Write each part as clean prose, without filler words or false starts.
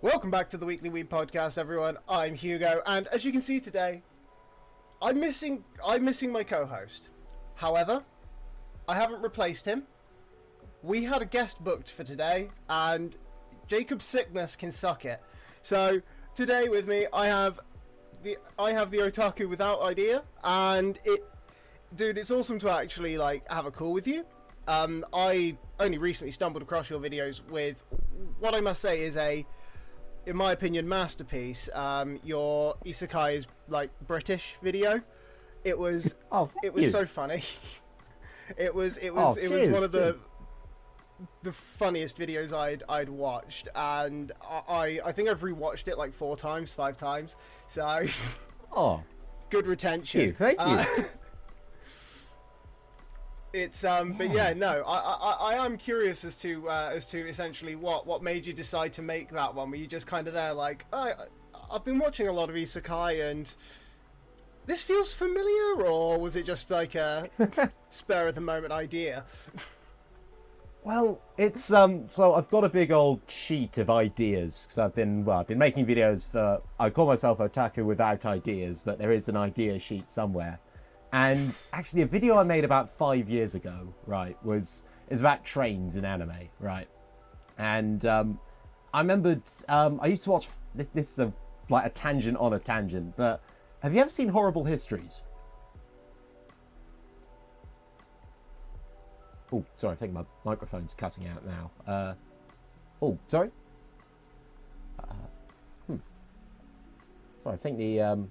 Welcome back to the Weekly Weeb podcast, everyone. I'm Hugo, and as you can see today, I'm missing my co-host. However, I haven't replaced him. We had a guest booked for today, and Jacob's sickness can suck it. So today with me, I have the Otaku without idea, and dude, it's awesome to actually have a call with you. I only recently stumbled across your videos with what I must say is in my opinion, masterpiece. Your Isekai is British video. It was so funny. it was one of the funniest videos I'd watched, and I think I've rewatched it like 4 times, 5 times. So good retention. Thank you. It's but yeah, no, I am curious as to essentially what made you decide to make that one. Were you just kind of there like, I've been watching a lot of Isekai and this feels familiar, or was it just like a spur of the moment idea? Well, it's so I've got a big old sheet of ideas because I've been making videos for. I call myself Otaku without ideas, but there is an idea sheet somewhere. And actually, a video I made about 5 years ago, right, is about trains in anime, right? And I remembered I used to watch this is like a tangent on a tangent, but have you ever seen Horrible Histories? Oh, sorry, I think my microphone's cutting out now. Oh, sorry. Sorry, I think the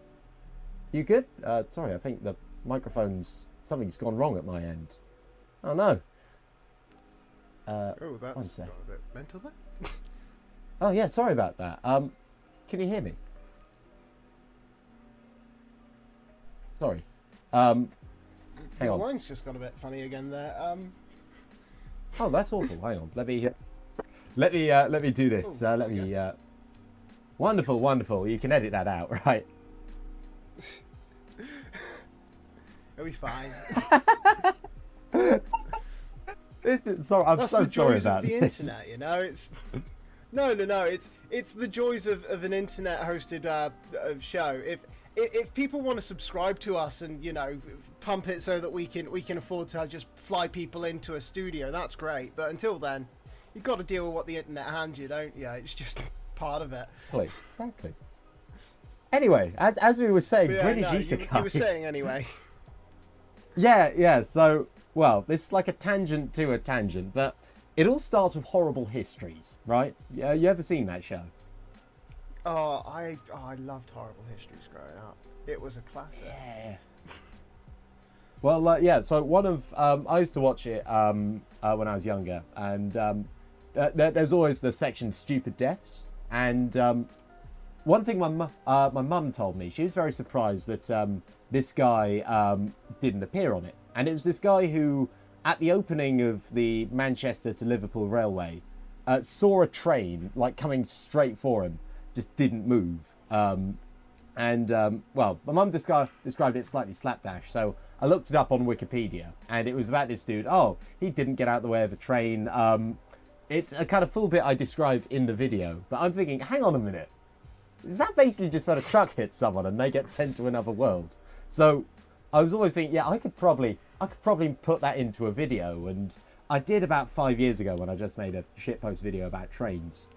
you good? Sorry, I think the something's gone wrong at my end. Oh no. Oh, that's got a bit mental there. Oh yeah, sorry about that. Can you hear me? Sorry. Hang the on. line's just got a bit funny again there. Oh, that's awful. Hang on. Let me do this. Wonderful. You can edit that out, right? It'll be fine. Sorry, I'm so sorry about the this. internet, you know. It's no. It's the joys of an internet-hosted show. If people want to subscribe to us and pump it so that we can afford to just fly people into a studio, that's great. But until then, you've got to deal with what the internet hands you, don't you? It's just part of it. Exactly. Anyway, as we were saying, yeah, British no, Isekai. you were saying anyway. Yeah. So, well, this is like a tangent to a tangent, but it all starts with Horrible Histories, right? Yeah, you ever seen that show? I loved Horrible Histories growing up. It was a classic. Yeah. Well, yeah. So one of I used to watch it when I was younger, and there's always the section Stupid Deaths, and one thing my mum told me, she was very surprised that this guy didn't appear on it. And it was this guy who, at the opening of the Manchester to Liverpool Railway, saw a train coming straight for him, just didn't move. Well, my mum described it slightly slapdash, so I looked it up on Wikipedia, and it was about this dude. Oh, he didn't get out of the way of a train. It's a kind of full bit I described in the video, but I'm thinking, hang on a minute. Is that basically just when a truck hits someone and they get sent to another world? So I was always thinking, yeah, I could probably put that into a video, and I did about 5 years ago when I just made a shitpost video about trains.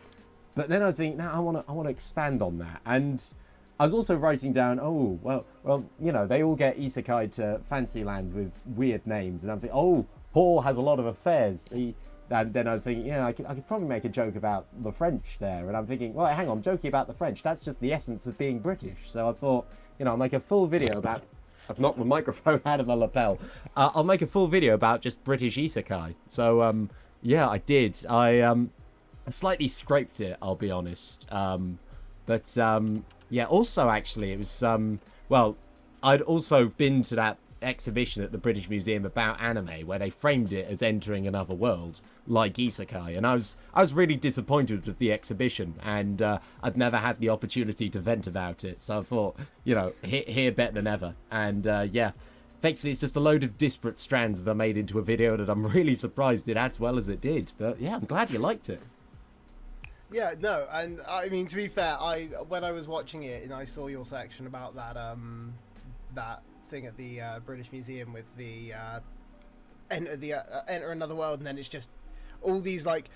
But then I was thinking, I want to expand on that, and I was also writing down, they all get isekai to fancy lands with weird names, and I'm thinking, Paul has a lot of affairs. And then I was thinking, I could probably make a joke about the French there. And I'm thinking, well, hang on, I'm joking about the French. That's just the essence of being British. So I thought, I'll make a full video about... I've knocked the microphone out of my lapel. I'll make a full video about just British Isekai. So, yeah, I did. I slightly scraped it, I'll be honest. Yeah, also, actually, it was... I'd also been to that exhibition at the British Museum about anime where they framed it as entering another world like isekai, and I was really disappointed with the exhibition, and I'd never had the opportunity to vent about it, so I thought, here better than ever. And yeah, effectively it's just a load of disparate strands that I made into a video that I'm really surprised did as well as it did. But yeah, I'm glad you liked it. Yeah, no, and I mean, to be fair, when I was watching it and I saw your section about that thing at the British Museum with the enter another world, and then it's just all these like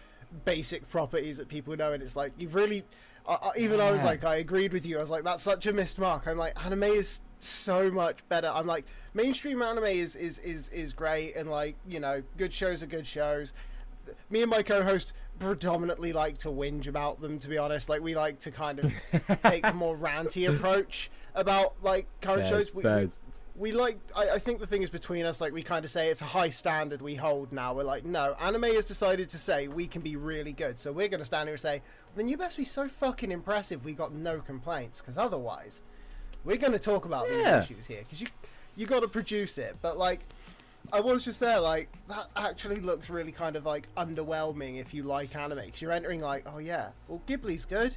basic properties that people know, and it's like you've really I was like, I agreed with you. I was like, that's such a missed mark. I'm like, anime is so much better. I'm like, mainstream anime is great, and like, you know, good shows are good shows. Me and my co-host predominantly like to whinge about them, to be honest. Like, we like to kind of take a more ranty approach about like current shows. We like, I think the thing is between us, like, we kind of say it's a high standard we hold now. We're like, no, anime has decided to say we can be really good, so we're going to stand here and say, then you best be so fucking impressive we got no complaints, because otherwise we're going to talk about these issues here, because you got to produce it. But like, I was just there like, that actually looks really kind of like underwhelming if you like anime, because you're entering like, oh yeah, well, Ghibli's good.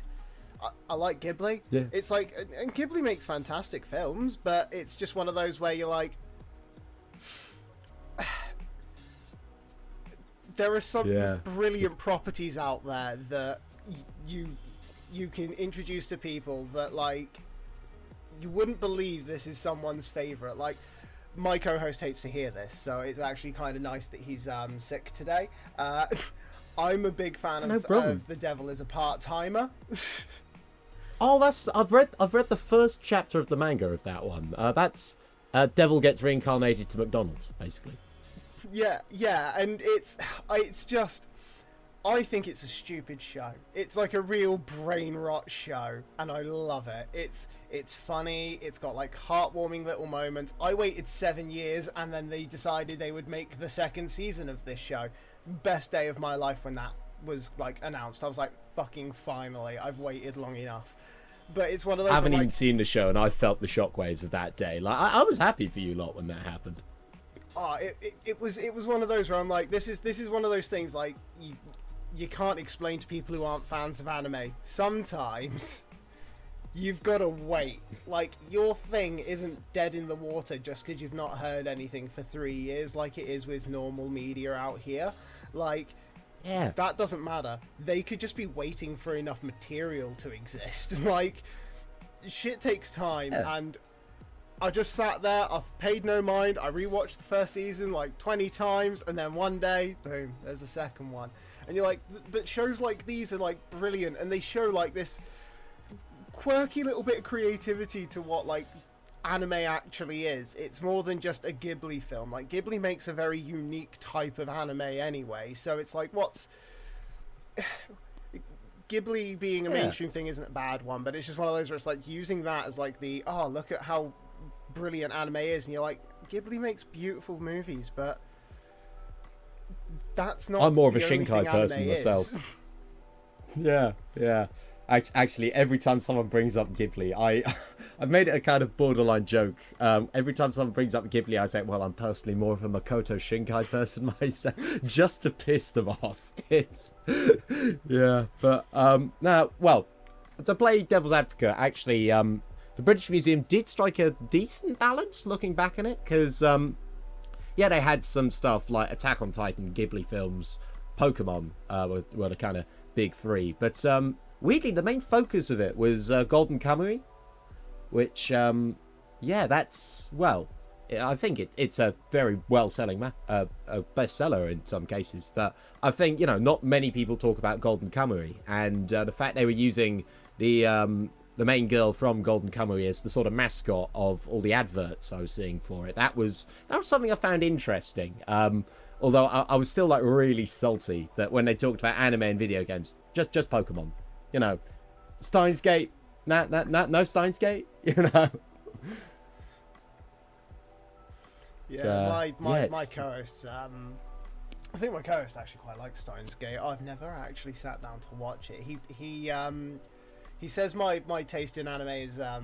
I like Ghibli. Yeah. It's like, and Ghibli makes fantastic films, but it's just one of those where you're like, there are some brilliant properties out there that you can introduce to people that like you wouldn't believe this is someone's favorite. Like, my co-host hates to hear this, so it's actually kind of nice that he's sick today. I'm a big fan of The Devil is a Part-Timer. Oh, I've read the first chapter of the manga of that one. That's Devil gets reincarnated to McDonald's, basically. Yeah, and it's just, I think it's a stupid show. It's like a real brain rot show, and I love it. It's funny. It's got like heartwarming little moments. I waited 7 years, and then they decided they would make the second season of this show. Best day of my life when that was like announced. I was like, fucking finally, I've waited long enough. But it's one of those. I haven't even seen the show, and I felt the shockwaves of that day. Like, I was happy for you lot when that happened. Oh, it was one of those where I'm like, this is one of those things like you can't explain to people who aren't fans of anime. Sometimes you've got to wait. Like, your thing isn't dead in the water just because you've not heard anything for 3 years, like it is with normal media out here. Like. Yeah, that doesn't matter. They could just be waiting for enough material to exist. Like, shit takes time, and I just sat there, I've paid no mind, I rewatched the first season like 20 times, and then one day, boom, there's a second one. And you're like, but shows like these are like brilliant, and they show like this quirky little bit of creativity to what like anime actually is. It's more than just a Ghibli film. Like, Ghibli makes a very unique type of anime anyway, so it's like, what's Ghibli being a mainstream thing isn't a bad one, but it's just one of those where it's like using that as like the, oh, look at how brilliant anime is, and you're like, Ghibli makes beautiful movies, but that's not. I'm more of a Shinkai person myself. Yeah. Actually, every time someone brings up Ghibli, I've made it a kind of borderline joke. Every time someone brings up Ghibli, I say, well, I'm personally more of a Makoto Shinkai person myself, just to piss them off. But now, well, to play devil's advocate, actually, the British Museum did strike a decent balance looking back on it, because, they had some stuff like Attack on Titan, Ghibli films, Pokemon were the kind of big three, but weirdly, the main focus of it was Golden Kamuy, which, that's, well, I think it's a very well-selling a bestseller in some cases, but I think, not many people talk about Golden Kamuy, and the fact they were using the main girl from Golden Kamuy as the sort of mascot of all the adverts I was seeing for it, that was something I found interesting. Although I was still like really salty that when they talked about anime and video games, just Pokemon. Steins Gate, no Steins Gate, Yeah, my co-host, I think my co-host actually quite likes Steins Gate. I've never actually sat down to watch it. He says my taste in anime is a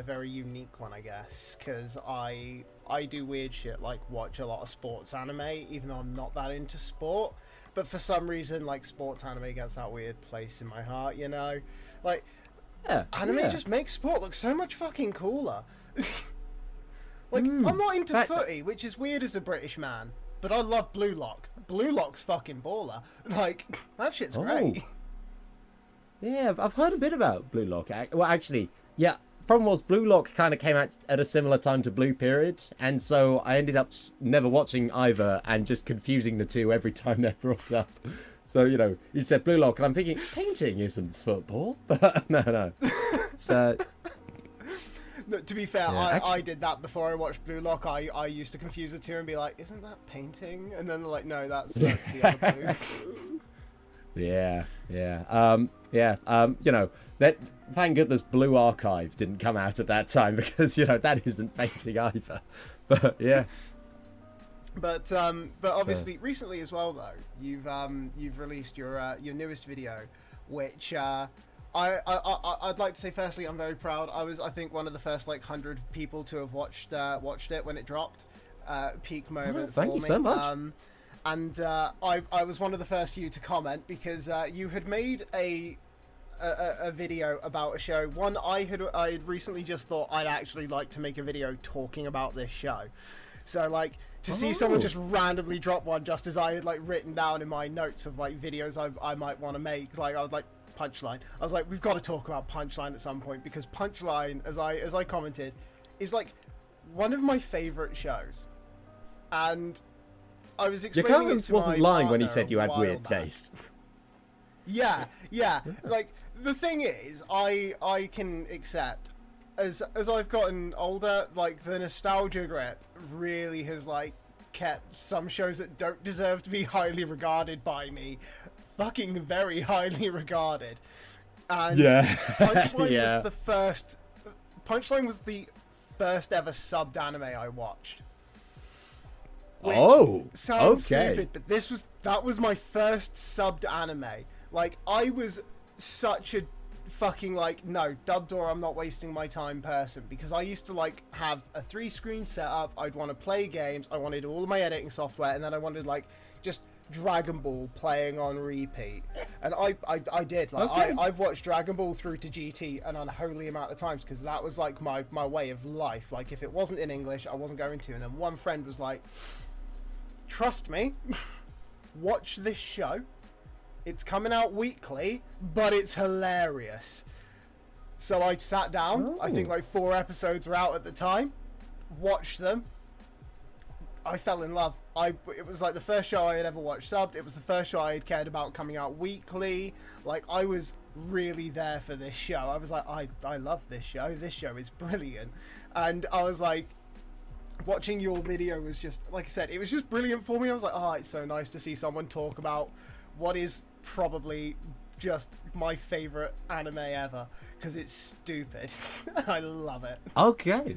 very unique one, I guess, because I do weird shit like watch a lot of sports anime, even though I'm not that into sport. But for some reason, like, sports anime gets that weird place in my heart, Like, anime just makes sport look so much fucking cooler. Like, I'm not into footy, which is weird as a British man, but I love Blue Lock. Blue Lock's fucking baller. Like, that shit's great. Yeah, I've heard a bit about Blue Lock. Well, actually, yeah. Problem was, Blue Lock kind of came out at a similar time to Blue Period, and so I ended up never watching either and just confusing the two every time they're brought up. So, you know, you said Blue Lock, and I'm thinking, painting isn't football. But no. So, to be fair, yeah, I did that before I watched Blue Lock. I used to confuse the two and be like, isn't that painting? And then they're like, no, that's the other Blue. Yeah. You know, that thank goodness Blue Archive didn't come out at that time, because, you know, that isn't painting either. But yeah. But obviously recently as well though, you've released your newest video, which I'd like to say firstly I'm very proud. I think one of the first like 100 people to have watched it when it dropped. Peak moment. Thank you so much. And I was one of the first few to comment because you had made a video about a show. One I had recently just thought I'd actually like to make a video talking about this show. So like to see someone just randomly drop one just as I had like written down in my notes of like videos I might want to make. Like I was like Punchline. I was like, we've got to talk about Punchline at some point, because Punchline, as I commented, is like one of my favorite shows. And I was explaining Your it to wasn't my lying when he partner said you a had while weird back. taste. Yeah. Like the thing is, I can accept as I've gotten older, like the nostalgia grip really has like kept some shows that don't deserve to be highly regarded by me fucking very highly regarded. And Punchline was the first. Punchline was the first ever subbed anime I watched. Which sounds stupid, but that was my first subbed anime. Like I was such a fucking like no dubbed or I'm not wasting my time person, because I used to like have a 3-screen setup. I'd want to play games. I wanted all of my editing software, and then I wanted like just Dragon Ball playing on repeat. And I did like I've watched Dragon Ball through to GT an unholy amount of times, because that was like my way of life. Like if it wasn't in English, I wasn't going to. And then one friend was like, trust me, watch this show. It's coming out weekly, but it's hilarious. So I sat down. I think like 4 episodes were out at the time. Watched them. I fell in love. It was like the first show I had ever watched subbed. It was the first show I had cared about coming out weekly. Like I was really there for this show. I was like, I love this show. This show is brilliant. And I was like, watching your video was just, like I said, it was just brilliant for me. I was like, oh, it's so nice to see someone talk about what is probably just my favorite anime ever, because it's stupid. I love it. Okay.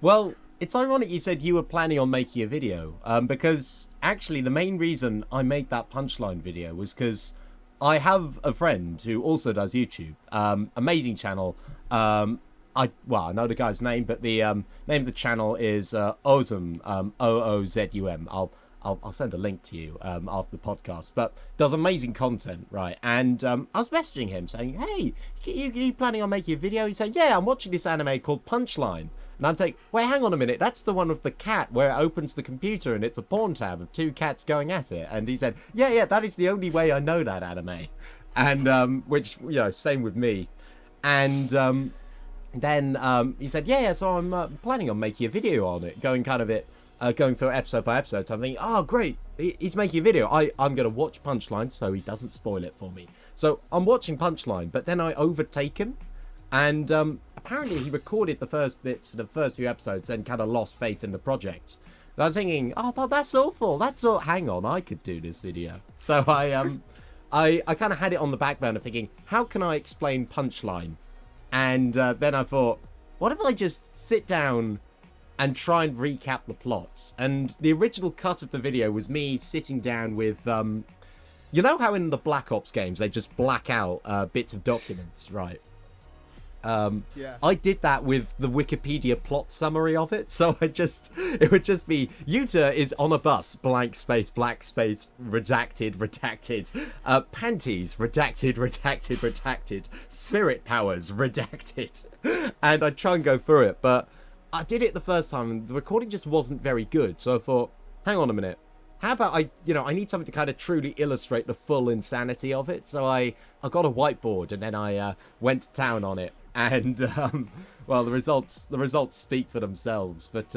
Well, it's ironic you said you were planning on making a video, because actually the main reason I made that Punchline video was because I have a friend who also does YouTube. Amazing channel. I know the guy's name, but the name of the channel is Ozum, Oozum. I'll send a link to you after the podcast, but does amazing content, right? And I was messaging him saying, hey, you planning on making a video? He said, yeah, I'm watching this anime called Punchline. And I'm saying, wait, hang on a minute, that's the one with the cat where it opens the computer and it's a porn tab of 2 cats going at it. And he said, yeah, that is the only way I know that anime. And which, you know, same with me. And then he said, yeah, so I'm planning on making a video on it, going through episode by episode. So I'm thinking, oh, great, he's making a video. I'm going to watch Punchline so he doesn't spoil it for me. So I'm watching Punchline, but then I overtake him. And apparently he recorded the first bits for the first few episodes and kind of lost faith in the project. And I was thinking, oh, that's awful. Hang on, I could do this video. So I kind of had it on the back burner thinking, how can I explain Punchline? And then I thought, what if I just sit down and try and recap the plot? And the original cut of the video was me sitting down with, you know how in the Black Ops games they just black out bits of documents, right? Yeah. I did that with the Wikipedia plot summary of it. So it would just be, Yuta is on a bus, blank space, black space, redacted, panties, redacted, spirit powers, redacted. And I'd try and go through it, but I did it the first time and the recording just wasn't very good. So I thought, hang on a minute, how about I need something to kind of truly illustrate the full insanity of it. So I got a whiteboard and then I went to town on it. And well, the results speak for themselves. But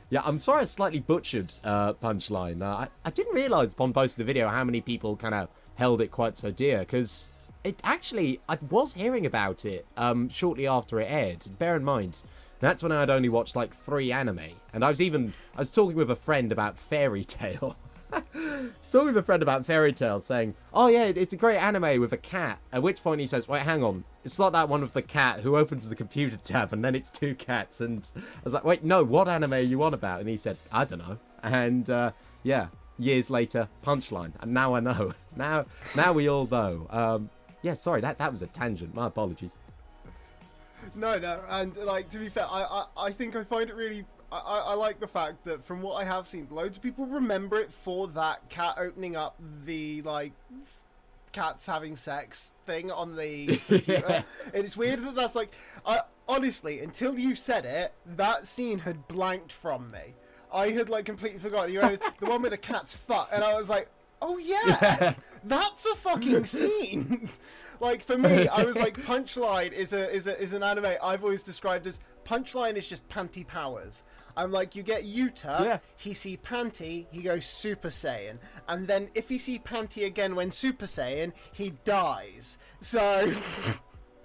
yeah, I'm sorry I slightly butchered Punchline. I didn't realise upon posting the video how many people kind of held it quite so dear, because it actually, I was hearing about it shortly after it aired. Bear in mind, that's when I had only watched like 3 anime, and I was talking with a friend about Fairy Tail. Talking with a friend about Fairy Tail, saying, "Oh yeah, it's a great anime with a cat." At which point he says, "Wait, hang on, it's not that one with the cat who opens the computer tab and then it's 2 cats." And I was like, "Wait, no, what anime are you on about?" And he said, "I don't know." And yeah, years later, Punchline, and now I know. Now we all know. Yeah, sorry, that was a tangent. My apologies. No, and like, to be fair, I think I find it really. I like the fact that from what I have seen, loads of people remember it for that cat opening up the like cats having sex thing on the computer. Yeah. And it's weird that that's like, honestly, until you said it, that scene had blanked from me. I had like completely forgotten. You know, the one where the cat's fuck, and I was like, oh yeah. That's a fucking scene. Like, for me, I was like, Punchline is an anime I've always described as, Punchline is just panty powers. I'm like, you get Yuta, he see panty, he goes Super Saiyan, and then if he see panty again when Super Saiyan, he dies. So,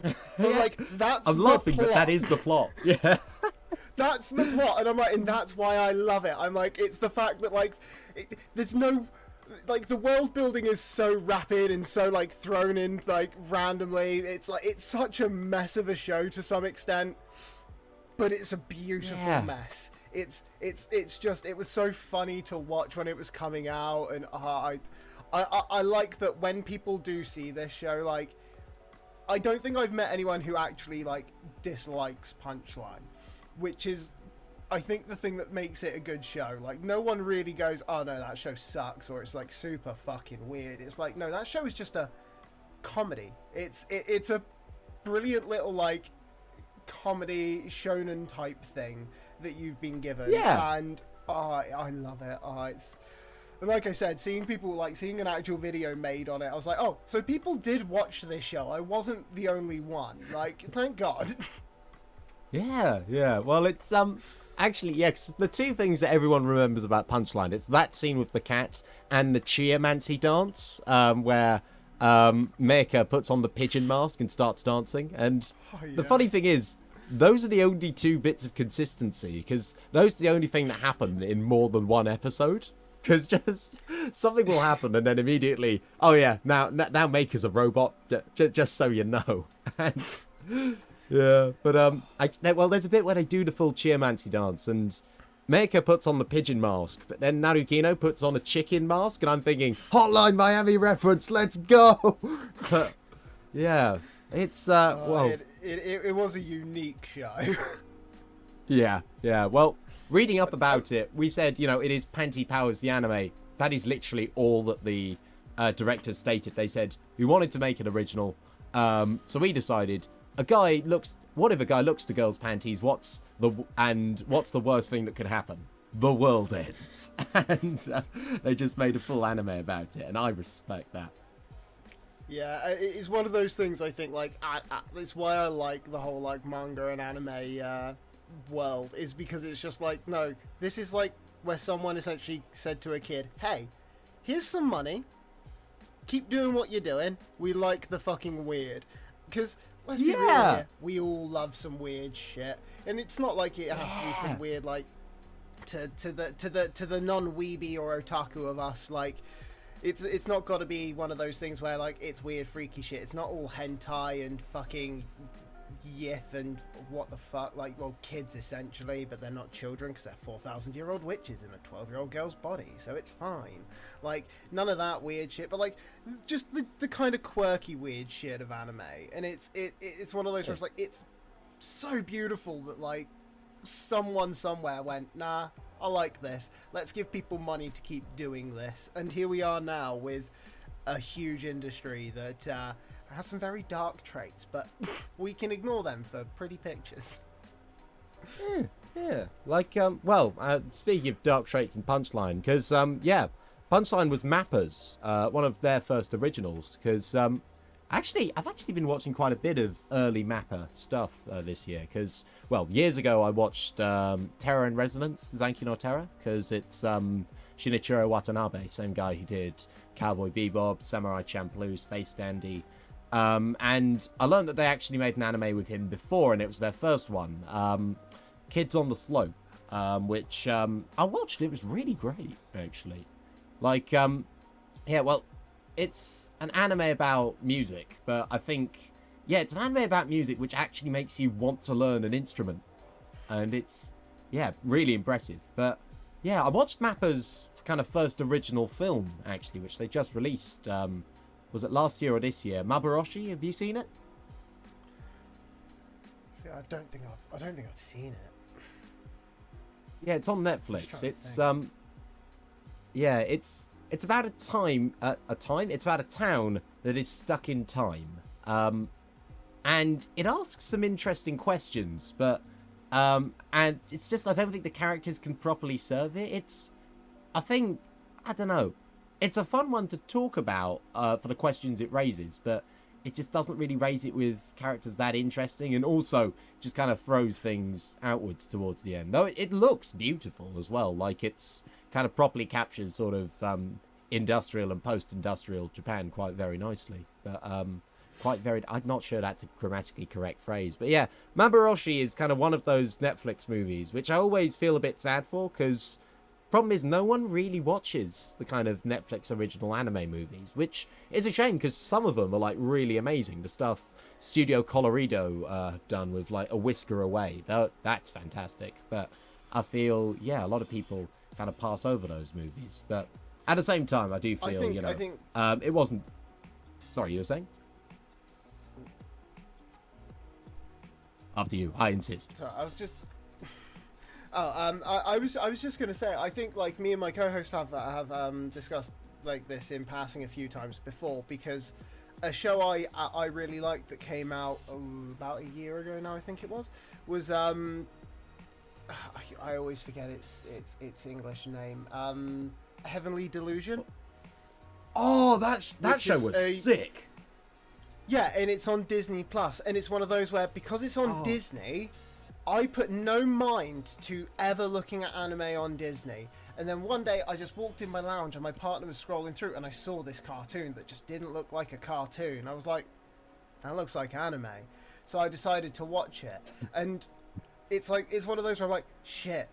I was like, that's I'm the laughing, plot. but that is the plot. Yeah. That's the plot, and I'm like, and that's why I love it. I'm like, it's the fact that, like, there's no... Like, the world building is so rapid and so, like, thrown in, like, randomly. It's like, it's such a mess of a show to some extent, but it's a beautiful mess. It's just, it was so funny to watch when it was coming out, and I like that when people do see this show, like, I don't think I've met anyone who actually, like, dislikes Punchline, which is, I think, the thing that makes it a good show. Like, no one really goes, oh no, that show sucks, or it's like super fucking weird. It's like, no, that show is just a comedy. It's a brilliant little, like, comedy shonen type thing that you've been given. And I love it. And like I said, seeing people, like, seeing an actual video made on it, I was like, oh, so people did watch this show. I wasn't the only one. Like, thank God. Yeah. Well, it's actually, yeah, 'cause the 2 things that everyone remembers about Punchline, it's that scene with the cat and the Chiamancy dance, where Mecha puts on the pigeon mask and starts dancing. And the funny thing is, those are the only 2 bits of consistency, because those are the only thing that happen in more than one episode. Because just something will happen, and then immediately, oh yeah, now Maker's a robot, just so you know. And yeah, but well, there's a bit where they do the full Chiamancy dance, and Meika puts on the pigeon mask, but then Narukino puts on a chicken mask, and I'm thinking, Hotline Miami reference, let's go! But, yeah, it's, well... It was a unique show. Yeah, well, reading up about it, we said, you know, it is Panty Powers the anime. That is literally all that the directors stated. They said, we wanted to make it original, so we decided... What if a guy looks to girls' panties? What's the worst thing that could happen? The world ends. And they just made a full anime about it, and I respect that. Yeah, it's one of those things, I think, like, it's why I like the whole, like, manga and anime world, is because it's just like, no, this is like where someone essentially said to a kid, hey, here's some money, keep doing what you're doing, we like the fucking weird. Because... Let's be real here. We all love some weird shit, and it's not like it has to be some weird, like, to the non-weeby or otaku of us. Like, it's not got to be one of those things where, like, it's weird, freaky shit. It's not all hentai and fucking yith and what the fuck, like, well, kids essentially, but they're not children because they're 4,000-year-old witches in a 12-year-old girl's body, so it's fine. Like, none of that weird shit, but, like, just the kind of quirky weird shit of anime. And it's one of those where it's like, it's so beautiful that, like, someone somewhere went, nah, I like this, let's give people money to keep doing this. And here we are now with a huge industry that has some very dark traits, but we can ignore them for pretty pictures. Yeah. Like, well, speaking of dark traits and Punchline, because, yeah, Punchline was MAPPA's, one of their first originals, because I've actually been watching quite a bit of early MAPPA stuff this year, because, well, years ago I watched Terror in Resonance, Zanki no Terror, because it's Shinichiro Watanabe, same guy who did Cowboy Bebop, Samurai Champloo, Space Dandy, and I learned that they actually made an anime with him before, and it was their first one, Kids on the Slope, which I watched. It was really great, actually. Like, yeah, well, it's an anime about music, but I think, yeah, it's an anime about music which actually makes you want to learn an instrument, and it's, yeah, really impressive. But yeah, I watched MAPPA's kind of first original film, actually, which they just released. Was it last year or this year? Maboroshi, have you seen it? See, I don't think I've seen it. Yeah, it's on Netflix. It's yeah, it's about it's about a town that is stuck in time. And it asks some interesting questions, but and it's just, I don't think the characters can properly serve it. I don't know. It's a fun one to talk about for the questions it raises, but it just doesn't really raise it with characters that interesting, and also just kind of throws things outwards towards the end. Though it looks beautiful as well, like it's kind of properly captures sort of industrial and post-industrial Japan quite very nicely. But I'm not sure that's a grammatically correct phrase, but yeah, Maboroshi is kind of one of those Netflix movies which I always feel a bit sad for, because problem is no one really watches the kind of Netflix original anime movies, which is a shame, because some of them are like really amazing. The stuff Studio Colorido have done with like A Whisker Away, that's fantastic. But I feel, yeah, a lot of people kind of pass over those movies. But at the same time, I do feel, it wasn't. Sorry, you were saying? After you, I insist. Sorry, I was just. I was just gonna say, I think like me and my co-host have discussed like this in passing a few times before, because a show I really liked that came out about a year ago now, I think it was I always forget its English name, Heavenly Delusion. Oh, that show was sick. Yeah, and it's on Disney Plus, and it's one of those where, because it's on Disney, I put no mind to ever looking at anime on Disney. And then one day I just walked in my lounge and my partner was scrolling through, and I saw this cartoon that just didn't look like a cartoon. I was like, that looks like anime. So I decided to watch it. And it's one of those where I'm like, shit.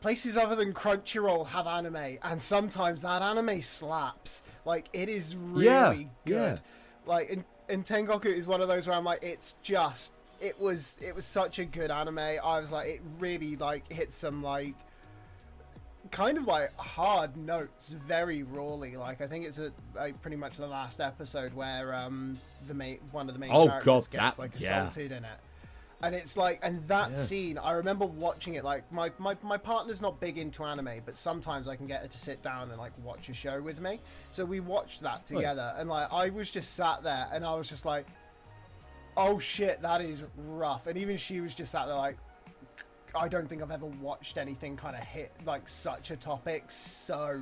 Places other than Crunchyroll have anime, and sometimes that anime slaps. Like, it is really good. Yeah. Like, and Tengoku is one of those where I'm like, it was such a good anime. I was like, it really like hit some like kind of like hard notes very rawly. Like, I think it's pretty much the last episode where one of the main characters gets assaulted in it. And it's like, and that scene, I remember watching it, like, my partner's not big into anime, but sometimes I can get her to sit down and, like, watch a show with me. So we watched that together, and, like, I was just sat there, and I was just like, oh, shit, that is rough. And even she was just sat there, like, I don't think I've ever watched anything kind of hit, like, such a topic so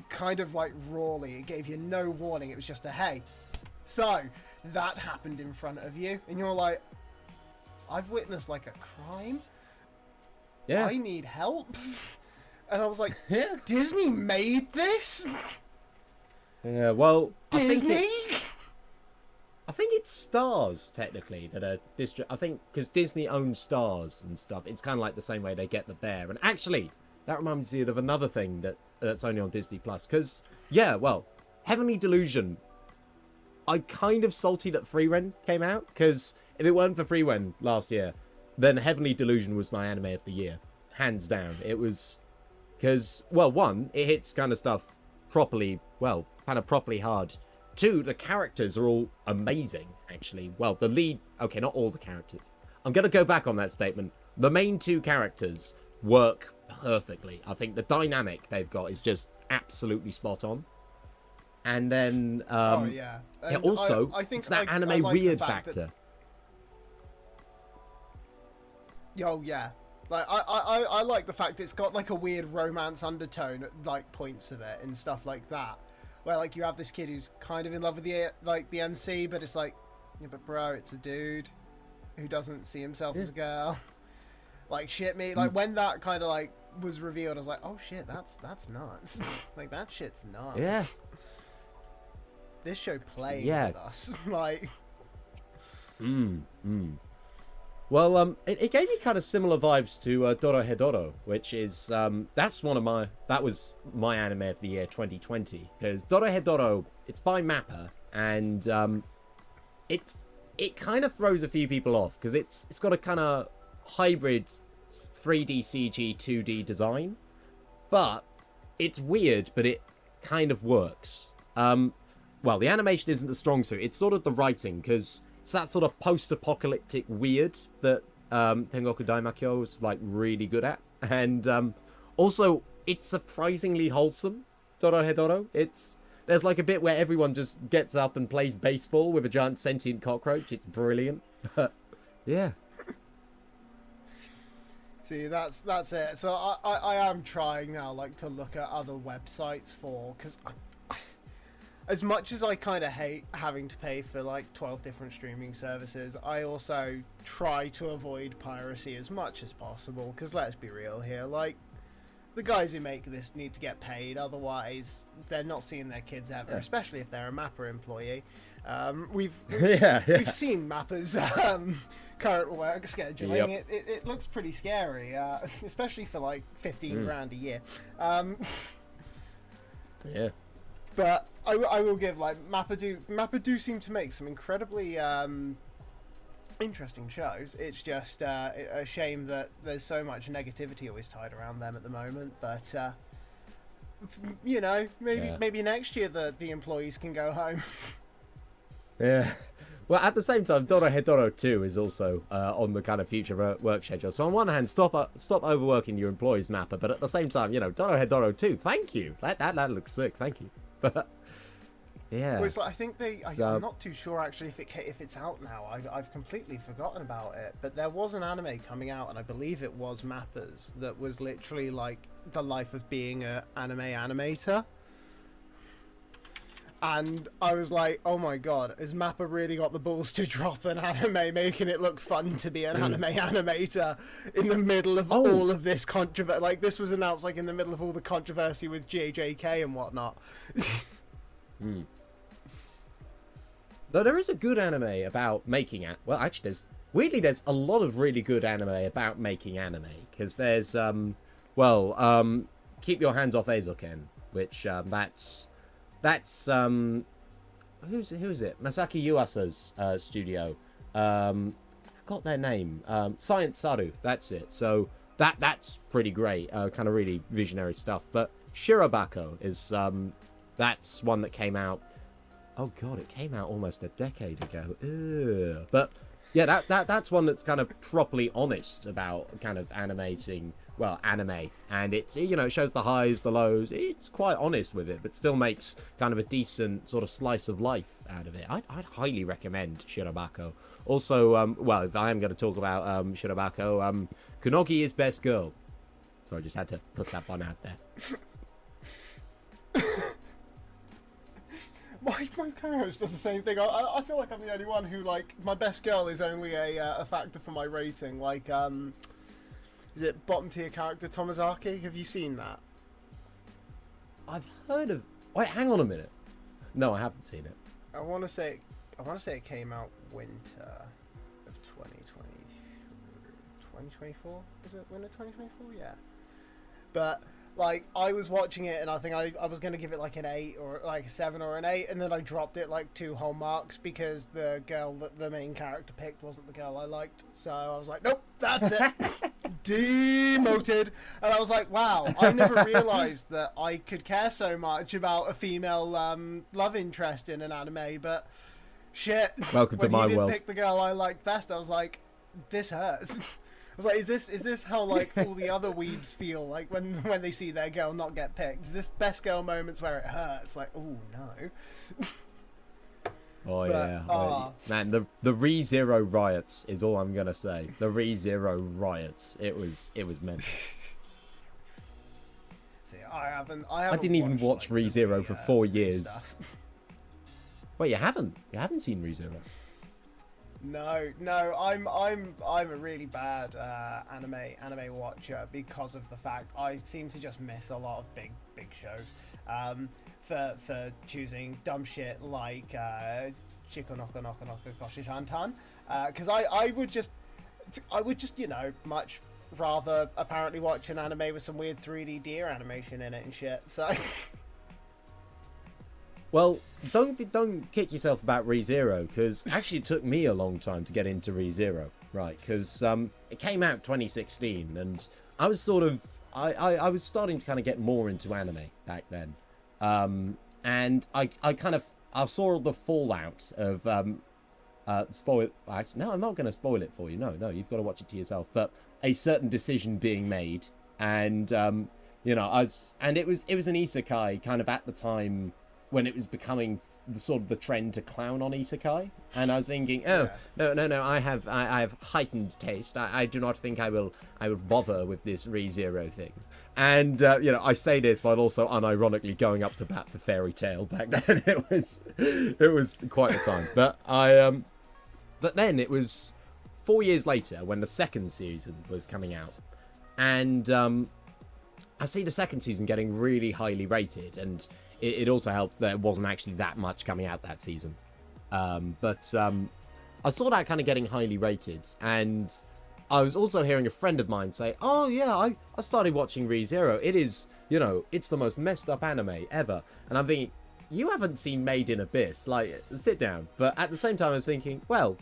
kind of, like, rawly. It gave you no warning. It was just a, hey, so that happened in front of you, and you're like, I've witnessed like a crime. Yeah. I need help. And I was like, Disney made this? Yeah, well, Disney? I think it's Stars, technically, that are I think, because Disney owns Stars and stuff. It's kind of like the same way they get the bear. And actually, that reminds me of another thing that's only on Disney Plus. Because, yeah, well, Heavenly Delusion, I'm kind of salty that Frieren came out, because if it weren't for Frieren last year, then Heavenly Delusion was my anime of the year. Hands down. It was... Because, well, one, it hits kind of stuff properly, well, kind of properly hard. Two, the characters are all amazing, actually. Well, the lead... Okay, not all the characters. I'm going to go back on that statement. The main two characters work perfectly. I think the dynamic they've got is just absolutely spot on. And then... yeah. And also, I think it's that like anime weird factor. Oh, yeah. Like I like the fact it's got like a weird romance undertone at like points of it and stuff like that, where like you have this kid who's kind of in love with the MC, but it's like, yeah, but bro, it's a dude who doesn't see himself as a girl. Like shit me, like when that kind of like was revealed, I was like, oh shit, that's nuts. Like that shit's nuts. Yeah. This show played Yeah. with us. Like. Well, it gave me kind of similar vibes to Dorohedoro, which is that was my anime of the year 2020, because Dorohedoro, it's by MAPPA, and it kind of throws a few people off because it's got a kind of hybrid 3D CG 2D design, but it's weird, but it kind of works. Well, the animation isn't the strong suit, it's sort of the writing, because it's that sort of post-apocalyptic weird that Tengoku Daimakyo is like really good at, and also it's surprisingly wholesome. Dorohedoro. There's like a bit where everyone just gets up and plays baseball with a giant sentient cockroach. It's brilliant. Yeah. See, that's it. So I am trying now, like, to look at other websites because as much as I kind of hate having to pay for like 12 different streaming services, I also try to avoid piracy as much as possible, because let's be real here, like, the guys who make this need to get paid, otherwise they're not seeing their kids ever, especially if they're a MAPPA employee. We've seen MAPPA's current work scheduling. Yep. It looks pretty scary, especially for like 15 grand a year. Yeah. But I will give, like, MAPPA do seem to make some incredibly interesting shows. It's just a shame that there's so much negativity always tied around them at the moment. But you know, maybe next year the employees can go home. Yeah. Well, at the same time, Dorohedoro 2 is also on the kind of future work schedule. So on one hand, stop overworking your employees, MAPPA, but at the same time, you know, Dorohedoro 2, thank you. That looks sick, thank you. But yeah. Well, it's like, I think I'm not too sure actually if it's out now. I've completely forgotten about it. But there was an anime coming out, and I believe it was MAPPA's, that was literally like the life of being an anime animator. And I was like, oh my god, has MAPPA really got the balls to drop an anime, making it look fun to be an anime animator in the middle of all of this controversy? Like, this was announced like in the middle of all the controversy with JJK and whatnot. Though there is a good anime about making it. Well, actually, there's a lot of really good anime about making anime, because there's Keep Your Hands Off Eizouken, which that's who is it? Masaki Yuasa's studio. I forgot their name. Science Saru. That's it. So that's pretty great. Kind of really visionary stuff. But Shirobako is that's one that came out. Oh god, it came out almost a decade ago. Ugh. But yeah, that's one that's kind of properly honest about kind of animating. Well, anime, and it's, you know, it shows the highs, the lows. It's quite honest with it, but still makes kind of a decent sort of slice of life out of it. I'd highly recommend Shirobako. Also, well, if I am going to talk about Shirobako, Kunogi is best girl. So I just had to put that one out there. My co-host does the same thing. I feel like I'm the only one who, like, my best girl is only a factor for my rating. Like, is it bottom tier character Tomazaki? Have you seen that? I've heard of. Wait, hang on a minute. No, I haven't seen it. I want to say it came out winter of 2024. Is it winter 2024? Yeah. But like, I was watching it and I think I was gonna give it like an 8 or like a 7 or an 8, and then I dropped it like 2 whole marks because the girl that the main character picked wasn't the girl I liked. So I was like, nope, that's it. Demoted. And I was like, wow, I never realized that I could care so much about a female love interest in an anime, but shit. Welcome to my when world. he didn't pick the girl I liked best, I was like, this hurts. I was like, is this how like all the other weebs feel like when they see their girl not get picked? Is this best girl moments where it hurts? Like, oh no. Oh But, yeah, man. The ReZero riots is all I'm gonna say. The ReZero riots. It was mental. See, I I didn't even watch like, ReZero for 4 years. stuff. Wait, you haven't? You haven't seen ReZero? No, I'm a really bad anime watcher because of the fact I seem to just miss a lot of big shows. For choosing dumb shit like Chiko Noko Noko Noko Koshi Tantan, because I would just much rather apparently watch an anime with some weird 3D deer animation in it and shit. So. Well, don't kick yourself about ReZero, because actually it took me a long time to get into ReZero, right? Because it came out 2016, and I was sort of I was starting to kind of get more into anime back then, and I saw all the fallout of spoil. Actually, no, I'm not going to spoil it for you. No, you've got to watch it to yourself. But a certain decision being made, and it was an isekai kind of at the time when it was becoming the trend to clown on isekai, and I was thinking, no, I have heightened taste. I do not think I will bother with this ReZero thing. And I say this while also unironically going up to bat for Fairy Tail back then. It was quite a time. But but then it was 4 years later when the second season was coming out, and I see the second season getting really highly rated, and it also helped that it wasn't actually that much coming out that season. But I saw that kind of getting highly rated, and I was also hearing a friend of mine say, oh yeah, I started watching ReZero. It is, it's the most messed up anime ever. And I'm thinking, you haven't seen Made in Abyss, like, sit down. But at the same time I was thinking, well,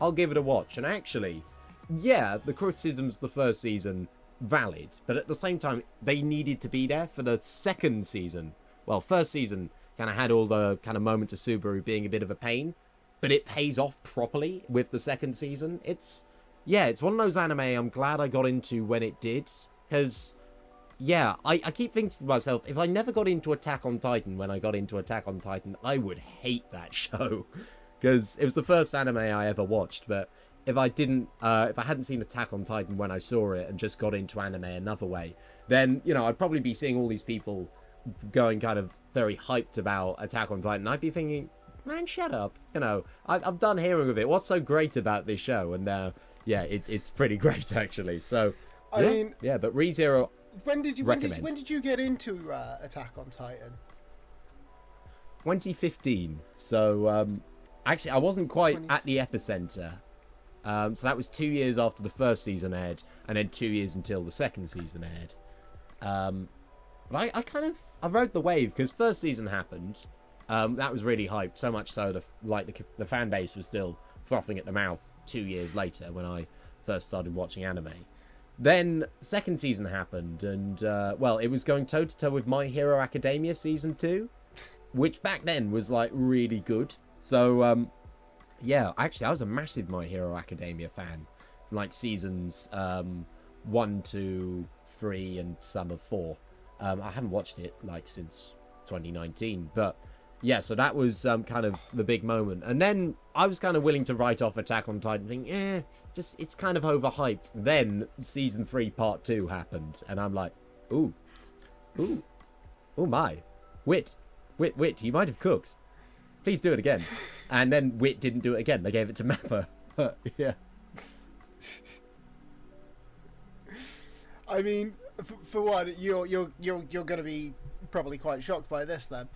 I'll give it a watch. And actually, yeah, the criticisms of the first season, valid. But at the same time, they needed to be there for the second season. Well, first season kind of had all the kind of moments of Subaru being a bit of a pain, but it pays off properly with the second season. It's one of those anime I'm glad I got into when it did, because, yeah, I keep thinking to myself, if I never got into Attack on Titan when I got into Attack on Titan, I would hate that show, because it was the first anime I ever watched. But if I hadn't seen Attack on Titan when I saw it and just got into anime another way, then, I'd probably be seeing all these people going kind of very hyped about Attack on Titan. I'd be thinking, man, shut up. I'm done hearing of it. What's so great about this show? And it's pretty great actually. So I mean, but ReZero. When did you get into Attack on Titan? 2015. So actually, I wasn't quite at the epicenter. So that was 2 years after the first season aired, and then 2 years until the second season aired. But I rode the wave, because first season happened. That was really hyped, so much so the fan base was still frothing at the mouth 2 years later when I first started watching anime. Then second season happened, and it was going toe to toe with My Hero Academia season 2, which back then was like really good. So actually I was a massive My Hero Academia fan, from like seasons 1 to 3 and some of 4. I haven't watched it like since 2019, but yeah, so that was kind of the big moment. And then I was kind of willing to write off Attack on Titan, thinking, it's kind of overhyped. Then season 3 part 2 happened, and I'm like, ooh my, Wit, you might have cooked. Please do it again. And then Wit didn't do it again. They gave it to MAPPA. Yeah. I mean, for one, you're going to be probably quite shocked by this. Then,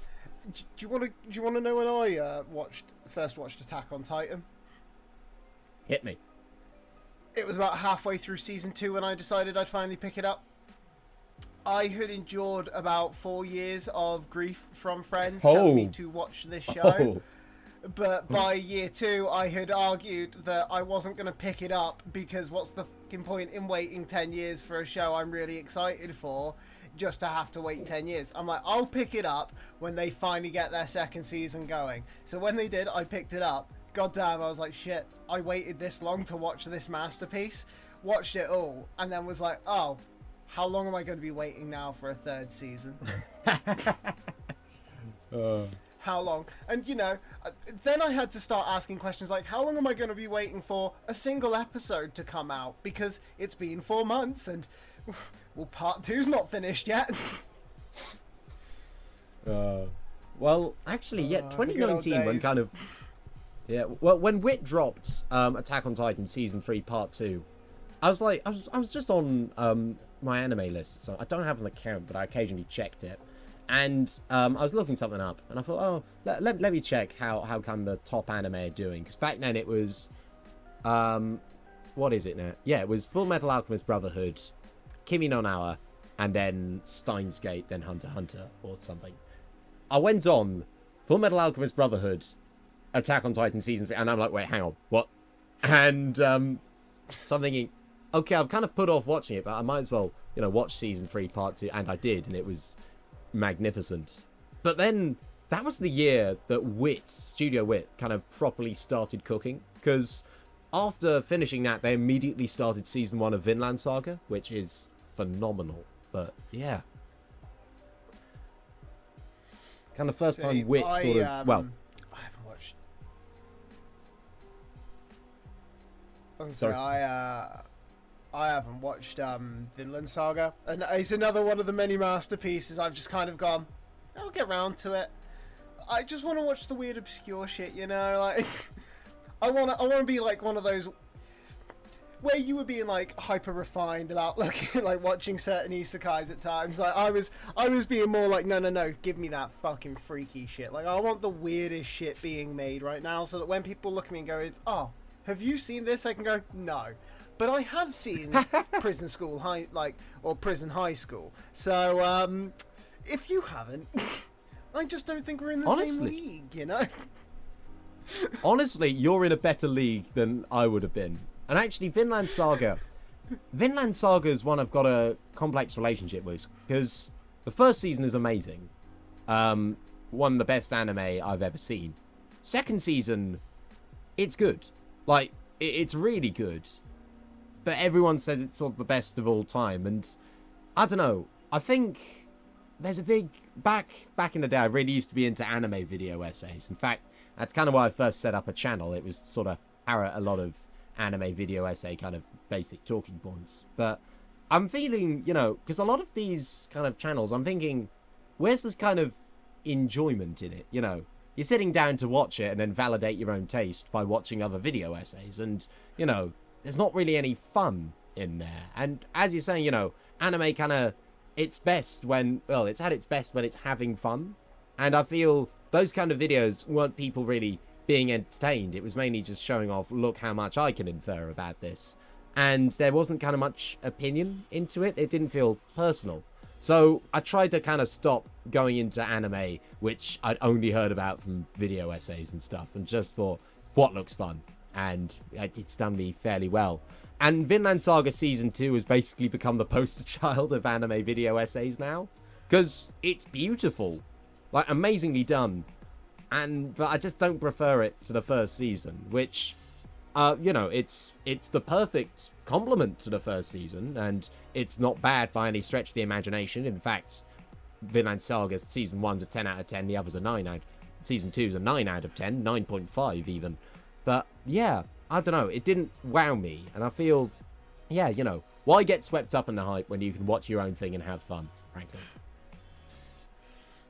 do you want to know when I first watched Attack on Titan? Hit me. It was about halfway through season 2 when I decided I'd finally pick it up. I had endured about 4 years of grief from friends telling me to watch this show. But by year 2, I had argued that I wasn't going to pick it up, because what's the fucking point in waiting 10 years for a show I'm really excited for, just to have to wait 10 years? I'm like, I'll pick it up when they finally get their second season going. So when they did, I picked it up. God damn, I was like, shit, I waited this long to watch this masterpiece. Watched it all, and then was like, oh, how long am I going to be waiting now for a third season? how long? And, you know, then I had to start asking questions like, how long am I going to be waiting for a single episode to come out? Because it's been 4 months and, well, part 2's not finished yet. Well, actually, yeah, the good old 2019 when days. kind of... Yeah, well, when Wit dropped Attack on Titan Season 3 Part 2, I was like, I was just on my anime list. So I don't have an account, but I occasionally checked it. And I was looking something up, and I thought, oh, let me check how come the top anime are doing. Because back then it was, what is it now? Yeah, it was Full Metal Alchemist Brotherhood, Kimi no Na wa, and then Steins Gate, then Hunter x Hunter, or something. I went on Full Metal Alchemist Brotherhood, Attack on Titan Season 3, and I'm like, wait, hang on, what? And so I'm thinking, okay, I've kind of put off watching it, but I might as well, you know, watch Season 3 Part 2, and I did, and it was magnificent. But then that was the year that Studio Wit kind of properly started cooking, because after finishing that, they immediately started Season 1 of Vinland Saga, which is phenomenal. But yeah, kind of first time Wit sort of, well, I haven't watched. Sorry. I haven't watched Vinland Saga, and it's another one of the many masterpieces. I've just kind of gone, I'll get round to it. I just want to watch the weird, obscure shit, you know. Like, I want to be like one of those where you were being like hyper refined about looking like watching certain isekais at times. Like I was being more like, no, give me that fucking freaky shit. Like I want the weirdest shit being made right now, so that when people look at me and go, oh, have you seen this? I can go, no. But I have seen Prison School High, or Prison High School. So, if you haven't, I just don't think we're in the same league, you know? Honestly, you're in a better league than I would have been. And actually, Vinland Saga is one I've got a complex relationship with, because the first season is amazing. One of the best anime I've ever seen. Second season, it's good. Like, it's really good. But everyone says it's sort of the best of all time, and I don't know. I think there's a big back in the day. I really used to be into anime video essays. In fact, that's kind of why I first set up a channel. It was sort of parrot a lot of anime video essay kind of basic talking points. But I'm feeling, you know, because a lot of these kind of channels, I'm thinking, where's this kind of enjoyment in it? You know, you're sitting down to watch it and then validate your own taste by watching other video essays, and you know, there's not really any fun in there. And as you're saying, you know, anime kind of, it's best when, well, it's at its best when it's having fun. And I feel those kind of videos weren't people really being entertained. It was mainly just showing off, look how much I can infer about this. And there wasn't kind of much opinion into it. It didn't feel personal. So I tried to kind of stop going into anime, which I'd only heard about from video essays and stuff, and just for what looks fun. And it's done me fairly well. And Vinland Saga Season 2 has basically become the poster child of anime video essays now. Because it's beautiful. Like, amazingly done. But I just don't prefer it to the first season, which, you know, it's the perfect complement to the first season, and it's not bad by any stretch of the imagination. In fact, Vinland Saga Season 1's a 10 out of 10, the other's a 9 out. Season 2's a 9 out of 10, 9.5 even. But, yeah, I don't know, it didn't wow me, and I feel, yeah, you know, why get swept up in the hype when you can watch your own thing and have fun, frankly?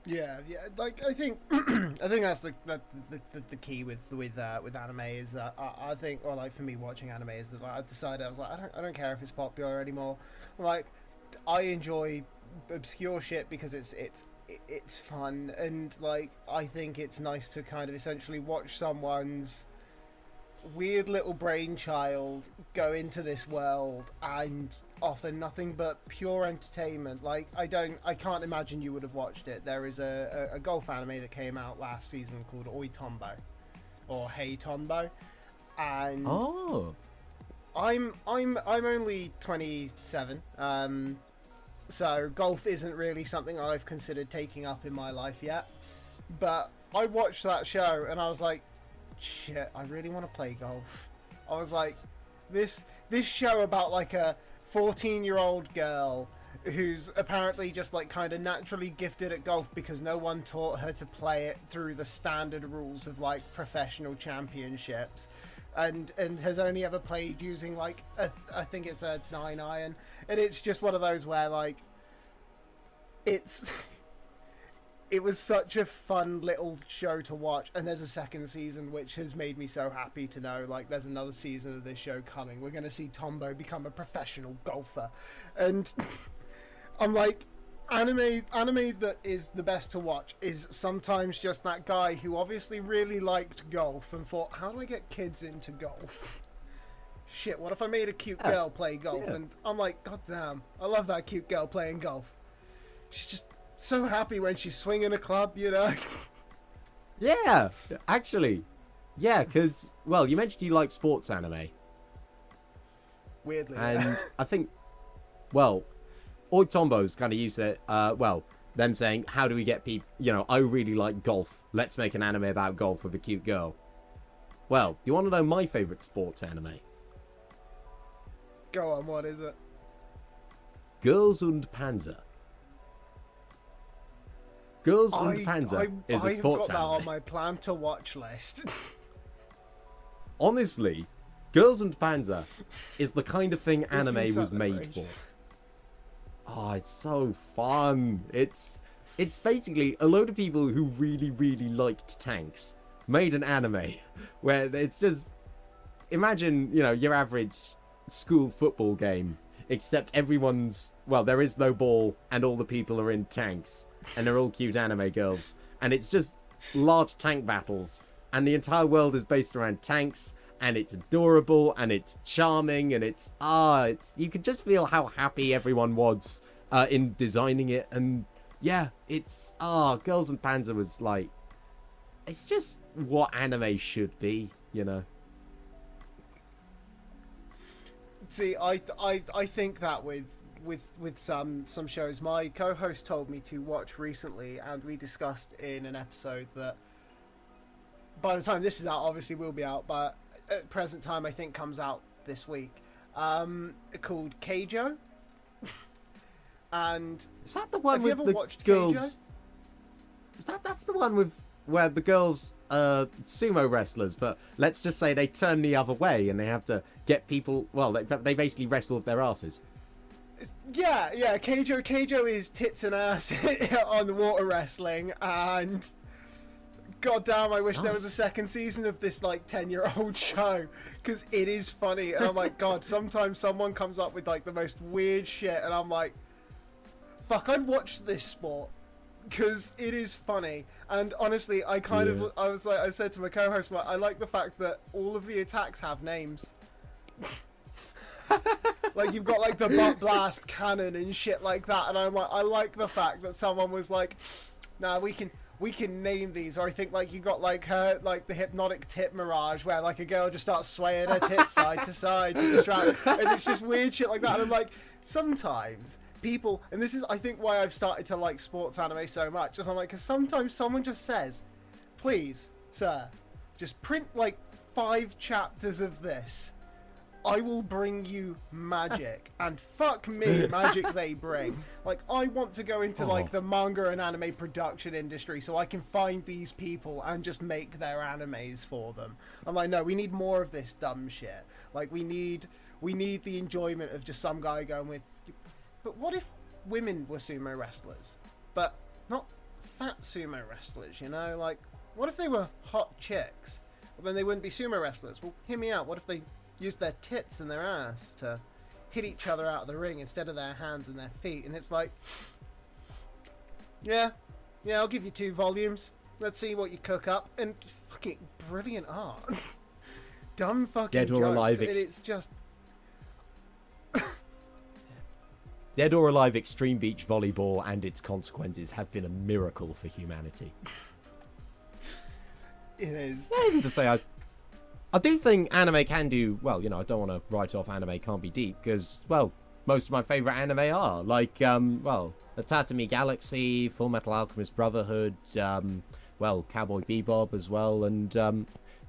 Yeah, like, I think that's the key with anime is, I think, or like for me watching anime is that, like, I decided, I was like, I don't care if it's popular anymore. Like, I enjoy obscure shit because it's fun, and like, I think it's nice to kind of essentially watch someone's weird little brainchild go into this world and offer nothing but pure entertainment. Like, I can't imagine you would have watched it. There is a golf anime that came out last season called Oi Tombo, or Hey Tombo, and I'm only 27, so golf isn't really something I've considered taking up in my life yet. But I watched that show and I was like, shit, I really want to play golf. I was like, this show about like a 14-year-old girl who's apparently just like kind of naturally gifted at golf because no one taught her to play it through the standard rules of like professional championships, and has only ever played using like I think it's a 9-iron, and it's just one of those where like it was such a fun little show to watch, and there's a second season, which has made me so happy to know, like, there's another season of this show coming. We're going to see Tombo become a professional golfer. And I'm like, anime that is the best to watch is sometimes just that guy who obviously really liked golf and thought, how do I get kids into golf? Shit, what if I made a cute girl play golf? Yeah. And I'm like, god damn, I love that cute girl playing golf. She's just so happy when she's swinging a club, you know? Yeah, actually. Yeah, because, well, you mentioned you like sports anime. Weirdly. And I think, well, Oi Tombo's kind of used it, well, them saying, how do we get people, you know, I really like golf. Let's make an anime about golf with a cute girl. Well, you want to know my favourite sports anime? Go on, what is it? Girls und Panzer. Girls und Panzer is a sports anime. I've got that anime. on my plan to watch list. Honestly, Girls und Panzer is the kind of thing anime was made for. Oh, it's so fun. It's basically a load of people who really, really liked tanks made an anime where it's just, imagine, you know, your average school football game, except everyone's, well, there is no ball and all the people are in tanks and they're all cute anime girls, and it's just large tank battles, and the entire world is based around tanks, and it's adorable and it's charming, and it's you can just feel how happy everyone was in designing it. And yeah, it's Girls and Panzer was like, it's just what anime should be, you know. See, I think that with some shows, my co-host told me to watch recently, and we discussed in an episode that by the time this is out, obviously will be out, but at present time I think comes out this week, called Keijo. And is that the one with the watched girls? Keijo? That's the one with where the girls are sumo wrestlers, but let's just say they turn the other way and they have to get people. Well, they basically wrestle with their asses. Yeah. Keijo is tits and ass on the water wrestling, and goddamn, I wish there was a second season of this like 10-year-old show, because it is funny. And I'm like, God, sometimes someone comes up with like the most weird shit, and I'm like, fuck, I'd watch this sport because it is funny. And honestly, I said to my co-host, like, I like the fact that all of the attacks have names. Like, you've got like the butt blast cannon and shit like that, and I'm like, I like the fact that someone was like, nah, we can name these. Or I think like you got like her, like the hypnotic tit mirage, where like a girl just starts swaying her tits side to side to distract, and it's just weird shit like that. And I'm like, sometimes people, and this is I think why I've started to like sports anime so much, is I'm like, because sometimes someone just says, please, sir, just print like 5 chapters of this. I will bring you magic, and fuck me, magic they bring. Like, I want to go into like the manga and anime production industry so I can find these people and just make their animes for them. I'm like, no, we need more of this dumb shit. Like, we need the enjoyment of just some guy going with, but what if women were sumo wrestlers, but not fat sumo wrestlers, you know? Like, what if they were hot chicks? Well, then they wouldn't be sumo wrestlers. Well, hear me out. What if they use their tits and their ass to hit each other out of the ring instead of their hands and their feet? And it's like, yeah, I'll give you 2 volumes. Let's see what you cook up. And fucking brilliant art. Dumb fucking Dead or jokes. Alive. It's just Dead or Alive Extreme Beach Volleyball and its consequences have been a miracle for humanity. It is. That isn't to say I do think anime can do well. You know, I don't want to write off anime can't be deep, because, well, most of my favorite anime are like, well, the Tatami Galaxy, Full Metal Alchemist Brotherhood, well, Cowboy Bebop as well, and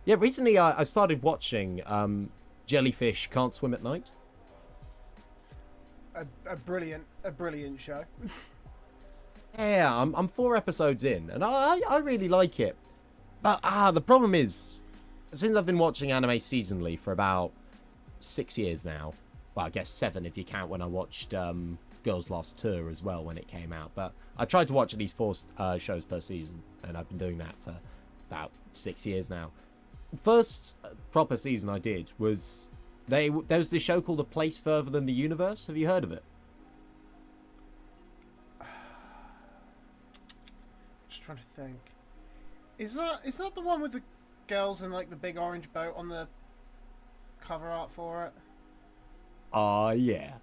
yeah, recently I started watching Jellyfish Can't Swim at Night. a brilliant show. Yeah, I'm 4 episodes in, and I really like it. But the problem is, since I've been watching anime seasonally for about 6 years now, well, I guess 7 if you count when I watched Girls Last Tour as well when it came out. But I tried to watch at least 4 shows per season, and I've been doing that for about 6 years now. First proper season I did was there was this show called A Place Further Than the Universe. Have you heard of it? Just trying to think. Is that the one with the girls in like the big orange boat on the cover art for it? Yeah.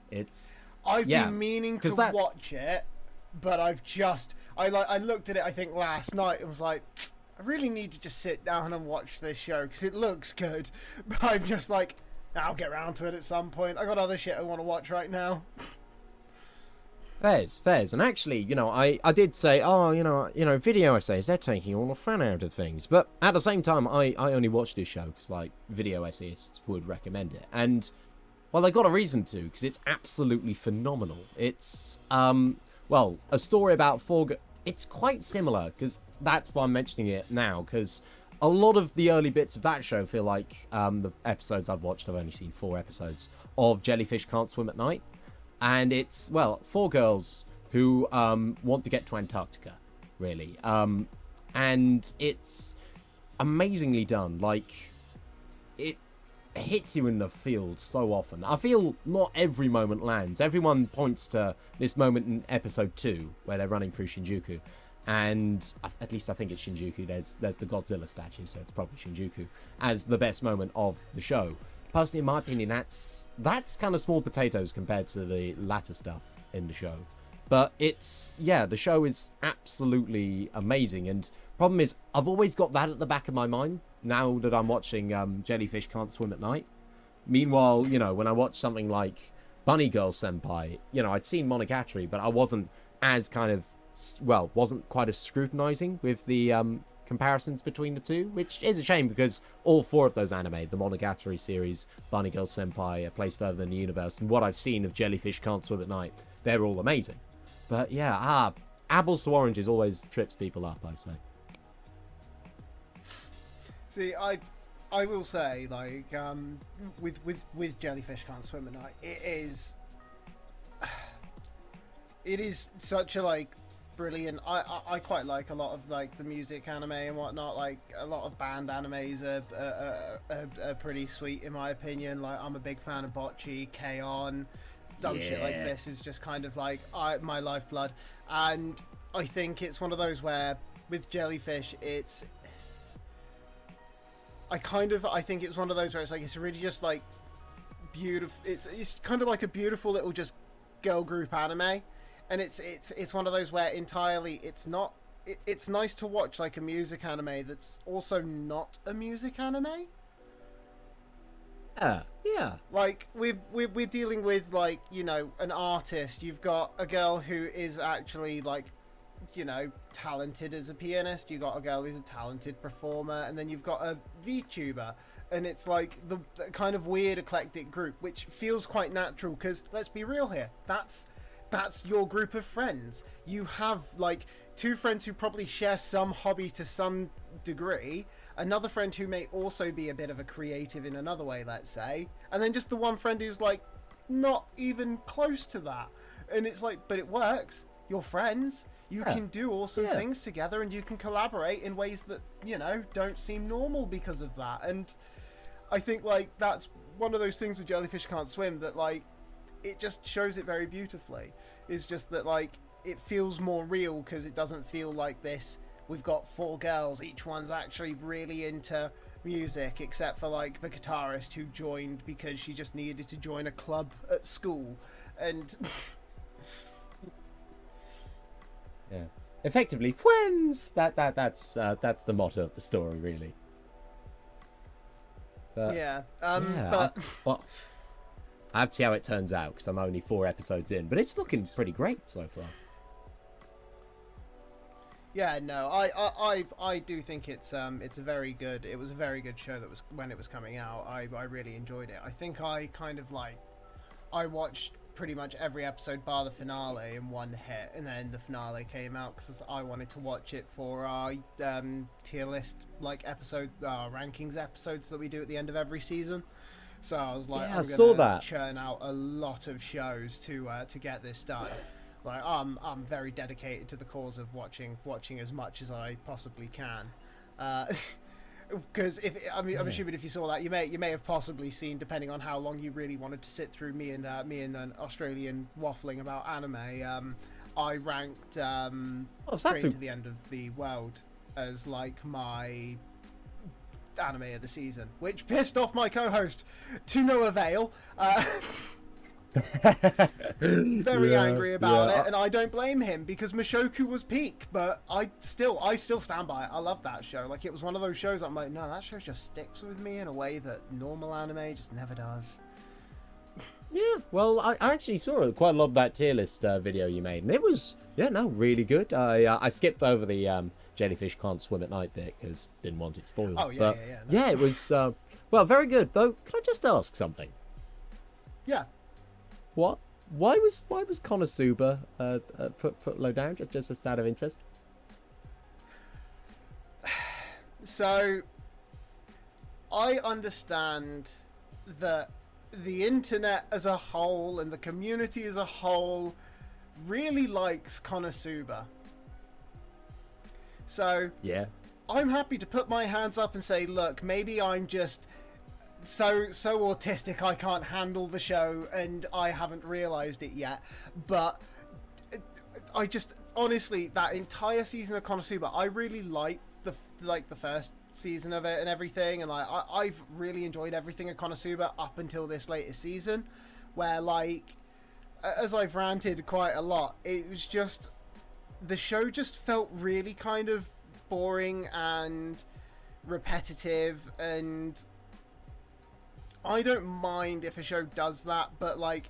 It's I've been meaning to watch it, but I looked at it I think last night and was like, I really need to just sit down and watch this show because it looks good. But I'm just like, I'll get around to it at some point. I got other shit I want to watch right now. Fairs. And actually, I did say, video essays, they're taking all the fun out of things. But at the same time, I only watched this show because, like, video essayists would recommend it. And, well, they got a reason to, because it's absolutely phenomenal. It's, a story about 4... It's quite similar, because that's why I'm mentioning it now, because a lot of the early bits of that show feel like the episodes I've watched. I've only seen 4 episodes of Jellyfish Can't Swim at Night. And it's, 4 girls who want to get to Antarctica, really. And it's amazingly done. Like, it hits you in the field so often. I feel not every moment lands. Everyone points to this moment in episode 2 where they're running through Shinjuku. And at least I think it's Shinjuku. There's the Godzilla statue, so it's probably Shinjuku, as the best moment of the show. Personally, in my opinion, that's kind of small potatoes compared to the latter stuff in the show. But the show is absolutely amazing. And problem is, I've always got that at the back of my mind now that I'm watching Jellyfish Can't Swim at Night. Meanwhile, when I watch something like Bunny Girl Senpai, I'd seen Monogatari, but I wasn't as wasn't quite as scrutinizing with the comparisons between the two, which is a shame because all 4 of those anime, the Monogatari series, Bunny Girl Senpai, A Place Further Than the Universe, and what I've seen of Jellyfish Can't Swim at Night, they're all amazing. But yeah, apples to oranges always trips people up, I say. See, I will say, like, with Jellyfish Can't Swim at Night, it is such a, like, brilliant. I quite like a lot of, like, the music anime and whatnot. Like, a lot of band animes are pretty sweet in my opinion. Like, I'm a big fan of Bocce, K-On! Dumb shit like this is just kind of like my lifeblood. And I think it's one of those where with Jellyfish I think it's one of those where it's like it's really just like beautiful. It's kind of like a beautiful little just girl group anime, and it's one of those where entirely it's not. It's nice to watch like a music anime that's also not a music anime. Yeah. Like we're dealing with like an artist. You've got a girl who is actually like talented as a pianist. You've got a girl who's a talented performer, and then you've got a VTuber, and it's like the kind of weird eclectic group, which feels quite natural because let's be real here. That's your group of friends. You have like 2 friends who probably share some hobby to some degree, another friend who may also be a bit of a creative in another way, let's say, and then just the one friend who's like not even close to that. And it's like, but it works. You're friends. You can do awesome things together, and you can collaborate in ways that don't seem normal because of that. And I think like that's one of those things with Jellyfish Can't Swim that like it just shows it very beautifully. It's just that like it feels more real because it doesn't feel like this. We've got 4 girls, each one's actually really into music, except for like the guitarist who joined because she just needed to join a club at school. And yeah, effectively friends. That's the motto of the story, really. But, but I have to see how it turns out because I'm only 4 episodes in, but it's looking pretty great so far. Yeah, no, I do think it's a very good. It was a very good show that was when it was coming out. I really enjoyed it. I think I kind of like I watched pretty much every episode bar the finale in one hit, and then the finale came out because I wanted to watch it for our tier list like episode rankings episodes that we do at the end of every season. So I was like, Yeah, I'm I saw gonna that. churn out a lot of shows to get this done. Like I'm very dedicated to the cause of watching as much as I possibly can. Because I'm assuming if you saw that, you may have possibly seen, depending on how long you really wanted to sit through me and an Australian waffling about anime. I ranked Train to the End of the World as like my anime of the season, which pissed off my co-host to no avail. Very angry about it, and I don't blame him because Mushoku was peak, but I still stand by it. I love that show. Like, it was one of those shows I'm like, no, that show just sticks with me in a way that normal anime just never does. Yeah, well, I actually saw quite a lot of that tier list video you made, and it was, really good. I skipped over the Jellyfish Can't Swim at Night bit because didn't want it spoiled. Oh, yeah, but, no. it was, well, very good. Though, can I just ask something? Yeah. What? Why was Konosuba put low down? Just out of interest. So, I understand that the internet as a whole and the community as a whole really likes Konosuba. So, yeah, I'm happy to put my hands up and say, look, maybe I'm just so autistic I can't handle the show and I haven't realized it yet, but I just honestly, that entire season of Konosuba, I really liked the first season of it and everything, and I've really enjoyed everything in Konosuba up until this latest season, where like, as I've ranted quite a lot, it was just, the show just felt really kind of boring and repetitive, and I don't mind if a show does that, but like,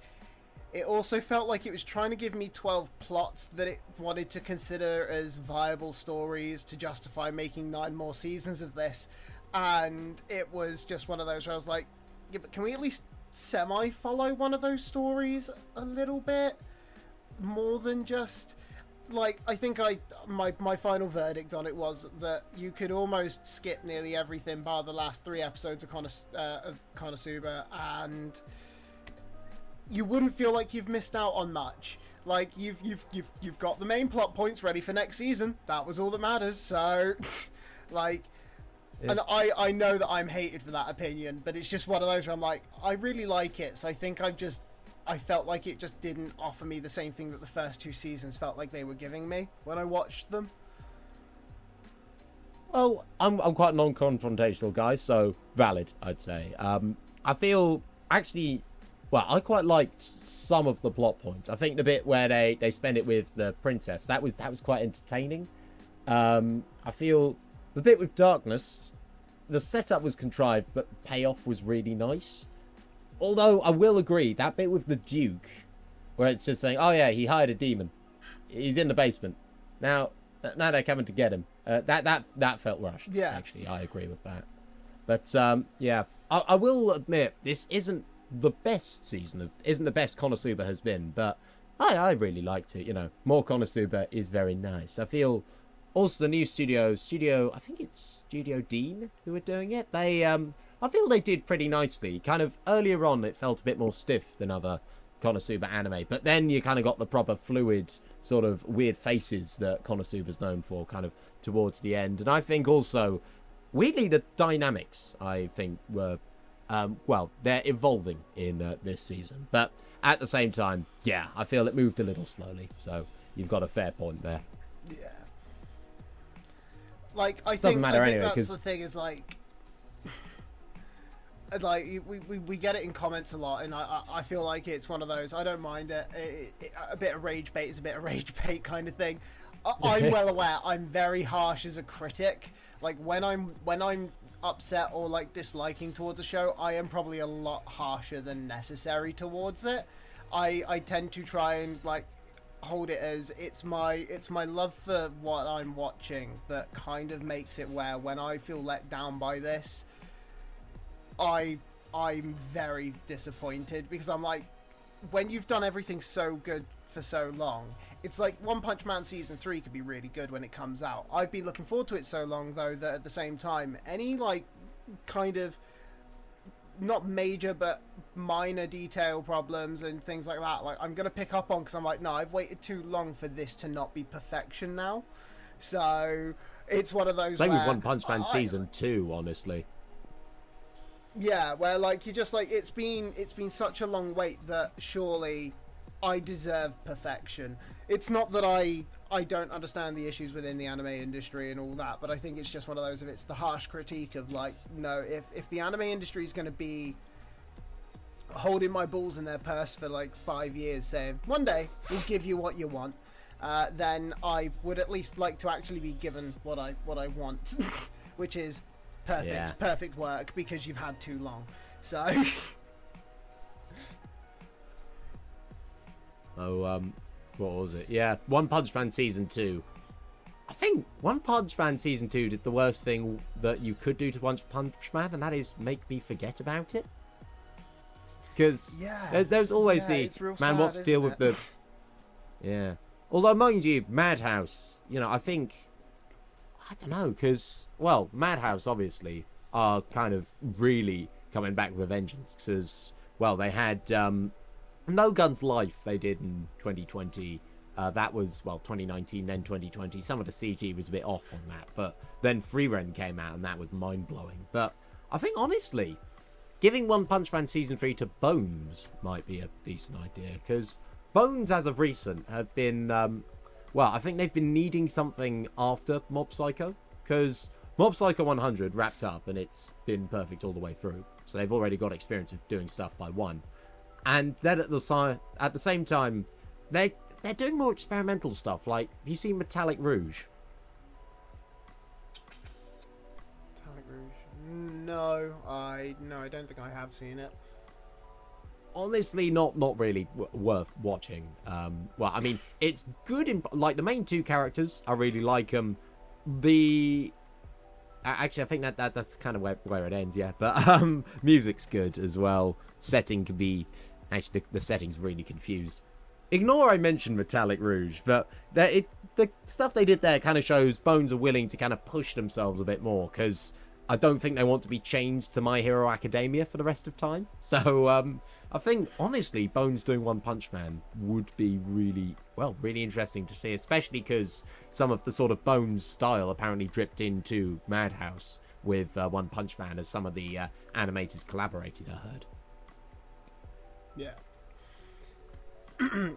it also felt like it was trying to give me 12 plots that it wanted to consider as viable stories to justify making 9 more seasons of this, and it was just one of those where I was like, yeah, but can we at least semi-follow one of those stories a little bit more than just... Like, I think my final verdict on it was that you could almost skip nearly everything bar the last 3 episodes of Konosuba, and you wouldn't feel like you've missed out on much. Like, you've got the main plot points ready for next season. That was all that matters. So, like, yeah. And I know that I'm hated for that opinion, but it's just one of those where I'm like, I really like it, so I think I felt like it just didn't offer me the same thing that the first 2 seasons felt like they were giving me when I watched them. Well, I'm quite a non-confrontational guy, so valid, I'd say. I feel, actually, well, I quite liked some of the plot points. I think the bit where they spend it with the princess, that was quite entertaining. I feel the bit with Darkness, the setup was contrived, but the payoff was really nice. Although, I will agree, that bit with the Duke, where it's just saying, oh yeah, he hired a demon. He's in the basement. Now they're coming to get him. That felt rushed. Yeah. Actually, I agree with that. But, yeah. I will admit, this isn't the best isn't the best Konosuba has been, but I really liked it, More Konosuba is very nice. I feel, also the new studio, I think it's Studio Dean who are doing it. They, I feel they did pretty nicely. Kind of earlier on, it felt a bit more stiff than other Konosuba anime, but then you kind of got the proper fluid, sort of weird faces that Konosuba's known for, kind of towards the end. And I think also, weirdly, the dynamics, I think, were, well, they're evolving in this season. But at the same time, yeah, I feel it moved a little slowly. So you've got a fair point there. Yeah. Like, I think, doesn't matter anyway, that's the thing is like we get it in comments a lot, and I feel like it's one of those, I don't mind it. A bit of rage bait is a bit of rage bait kind of thing. I'm well aware I'm very harsh as a critic. Like, when I'm upset or like disliking towards a show, I am probably a lot harsher than necessary towards it. I tend to try and like hold it as it's my love for what I'm watching that kind of makes it where when I feel let down by this, I'm very disappointed, because I'm like, when you've done everything so good for so long, it's like One Punch Man season 3 could be really good when it comes out. I've been looking forward to it so long though that at the same time, any like kind of not major but minor detail problems and things like that, like I'm gonna pick up on, because I'm like, no, I've waited too long for this to not be perfection now. So it's one of those. Same with One Punch Man season 2, honestly. Yeah, where like you just like it's been such a long wait that surely I deserve perfection. It's not that I don't understand the issues within the anime industry and all that, but I think it's just one of those, if it's the harsh critique of like, no, if the anime industry is going to be holding my balls in their purse for like 5 years saying, one day we'll give you what you want, then I would at least like to actually be given what I want, which is perfect work, because you've had too long. So what was it? Yeah, One Punch Man season 2. I think One Punch Man season 2 did the worst thing that you could do to One Punch Man, and that is make me forget about it. Because there's always the man, what's the deal with the yeah. Although, mind you, Madhouse, you know, I think, I don't know, because, well, Madhouse obviously are kind of really coming back with a vengeance, because, well, they had No Guns Life they did in 2020. That was, well, 2019, then 2020. Some of the CG was a bit off on that, but then Freeren came out, and that was mind-blowing. But I think, honestly, giving One Punch Man Season 3 to Bones might be a decent idea, because Bones, as of recent, have been, well, I think they've been needing something after Mob Psycho, because Mob Psycho 100 wrapped up, and it's been perfect all the way through. So they've already got experience of doing stuff by one. And then at the same time, they're doing more experimental stuff. Like, you see Metallic Rouge? Metallic Rouge? No, I don't think I have seen it. Honestly, not really worth watching. Well, I mean, it's good in, like, the main two characters, I really like them. Actually, I think that's kind of where it ends, yeah. But music's good as well. Setting can be, actually, the setting's really confused. Ignore I mentioned Metallic Rouge, but the stuff they did there kind of shows Bones are willing to kind of push themselves a bit more, because I don't think they want to be chained to My Hero Academia for the rest of time. So, I think, honestly, Bones doing One Punch Man would be really, well, really interesting to see, especially because some of the sort of Bones style apparently dripped into Madhouse with One Punch Man, as some of the animators collaborated, I heard. Yeah.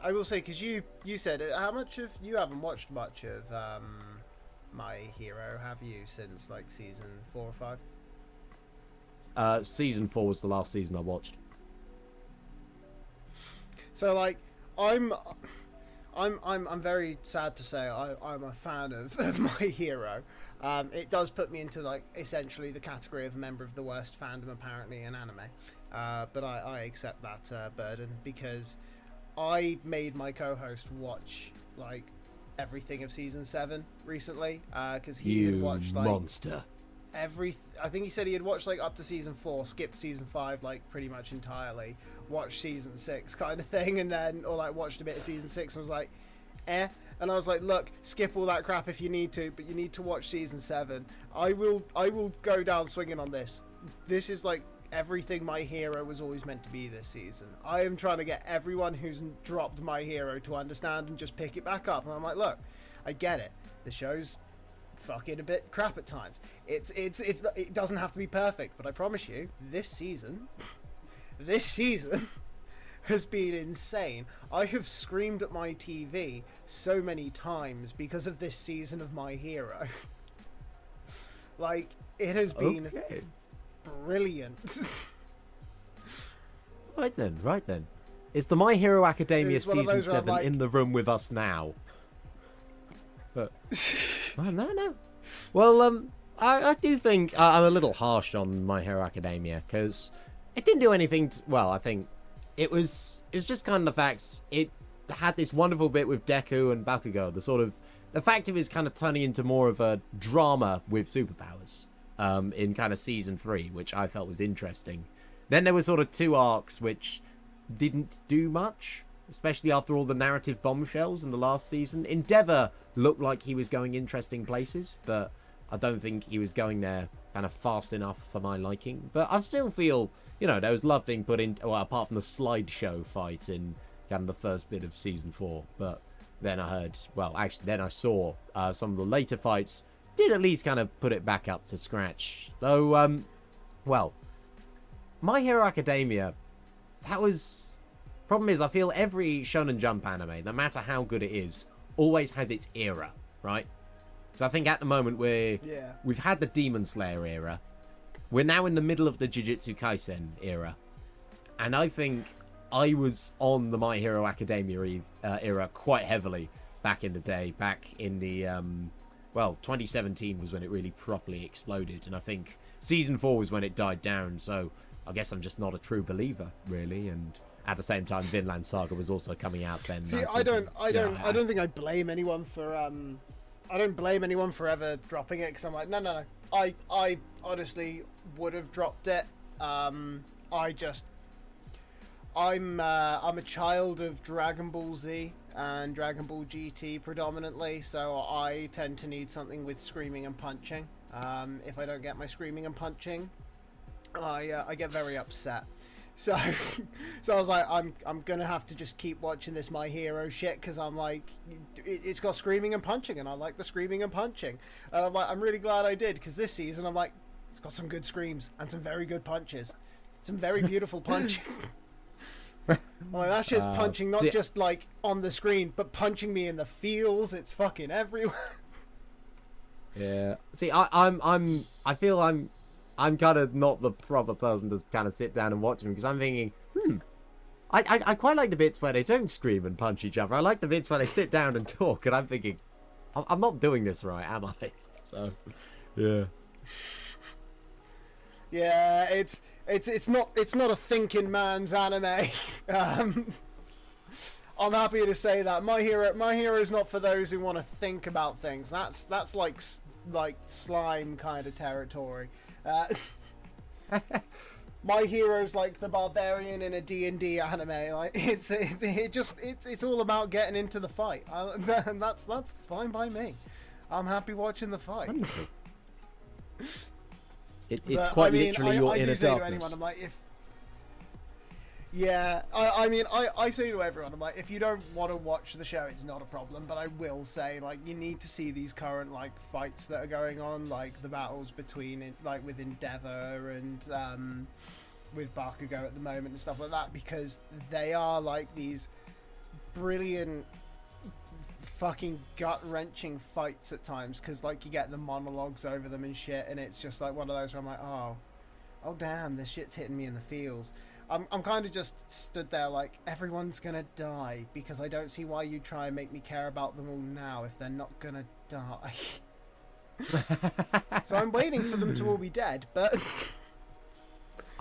I will say, because you said, how much of, you haven't watched much of My Hero, have you, since, like, season 4 or 5? Season 4 was the last season I watched. So, like, I'm very sad to say I'm a fan of My Hero. It does put me into, like, essentially the category of a member of the worst fandom, apparently, in anime. But I accept that burden, because I made my co-host watch, like, everything of season 7 recently, because he had watched, like, monster. I think he said he had watched, like, up to season 4, skipped season 5, like, pretty much entirely, watched season 6 kind of thing, and then, or, like, watched a bit of season 6 and was like, eh. And I was like, look, skip all that crap if you need to, but you need to watch season 7. I will go down swinging on this. This is, like, everything My Hero was always meant to be this season. I am trying to get everyone who's dropped My Hero to understand and just pick it back up. And I'm like, look, I get it. The show's fucking a bit crap at times. It doesn't have to be perfect, but I promise you, this season has been insane. I have screamed at my TV so many times because of this season of My Hero. Like, it has been brilliant. Right then. Is the My Hero Academia season 7 like, in the room with us now? But oh, no. Well, I do think I'm a little harsh on My Hero Academia, because it didn't do anything well, I think it was just kind of the fact it had this wonderful bit with Deku and Bakugo, the fact it was kind of turning into more of a drama with superpowers in kind of season 3, which I felt was interesting. Then there were sort of 2 arcs which didn't do much, especially after all the narrative bombshells in the last season. Endeavour looked like he was going interesting places, but I don't think he was going there kind of fast enough for my liking. But I still feel, you know, there was love being put in, well, apart from the slideshow fight in kind of the first bit of season 4. But then I heard, well, actually, then I saw some of the later fights did at least kind of put it back up to scratch. Though, well, My Hero Academia, that was... Problem is, I feel every Shonen Jump anime, no matter how good it is, always has its era, right? So I think at the moment we've had the Demon Slayer era. We're now in the middle of the Jujutsu Kaisen era. And I think I was on the My Hero Academia era quite heavily back in the day. Back in the, well, 2017 was when it really properly exploded. And I think Season 4 was when it died down. So I guess I'm just not a true believer, really. And at the same time, Vinland Saga was also coming out then. See, I don't think I blame anyone for, I don't blame anyone for ever dropping it, because I'm like, no. I honestly would have dropped it. I'm a child of Dragon Ball Z and Dragon Ball GT predominantly, so I tend to need something with screaming and punching. If I don't get my screaming and punching, I get very upset. So I was like, I'm gonna have to just keep watching this My Hero shit, because I'm like, it's got screaming and punching, and I like the screaming and punching. And I'm like, I'm really glad I did, because this season I'm like, it's got some good screams and some very good punches, some very beautiful punches. Like, that shit's punching not just like on the screen, but punching me in the feels. It's fucking everywhere. Yeah. See, I feel I'm kind of not the proper person to kind of sit down and watch them, because I'm thinking, I quite like the bits where they don't scream and punch each other. I like the bits where they sit down and talk, and I'm thinking, I'm not doing this right, am I? So, yeah. Yeah, it's not a thinking man's anime. I'm happy to say that My Hero is not for those who want to think about things. That's like slime kind of territory. My Hero's like the barbarian in a D&D anime. Like it's all about getting into the fight, and that's fine by me. I'm happy watching the fight. It's quite literally your inner darkness. Anyone, I'm like, I say to everyone, I'm like, if you don't want to watch the show, it's not a problem. But I will say, like, you need to see these current like fights that are going on, like the battles between like with Endeavour and with Bakugo at the moment and stuff like that, because they are like these brilliant, fucking gut-wrenching fights at times, because like you get the monologues over them and shit, and it's just like one of those where I'm like, oh damn, this shit's hitting me in the feels. I'm kind of just stood there like, everyone's gonna die, because I don't see why you try and make me care about them all now if they're not gonna die. So I'm waiting for them to all be dead, but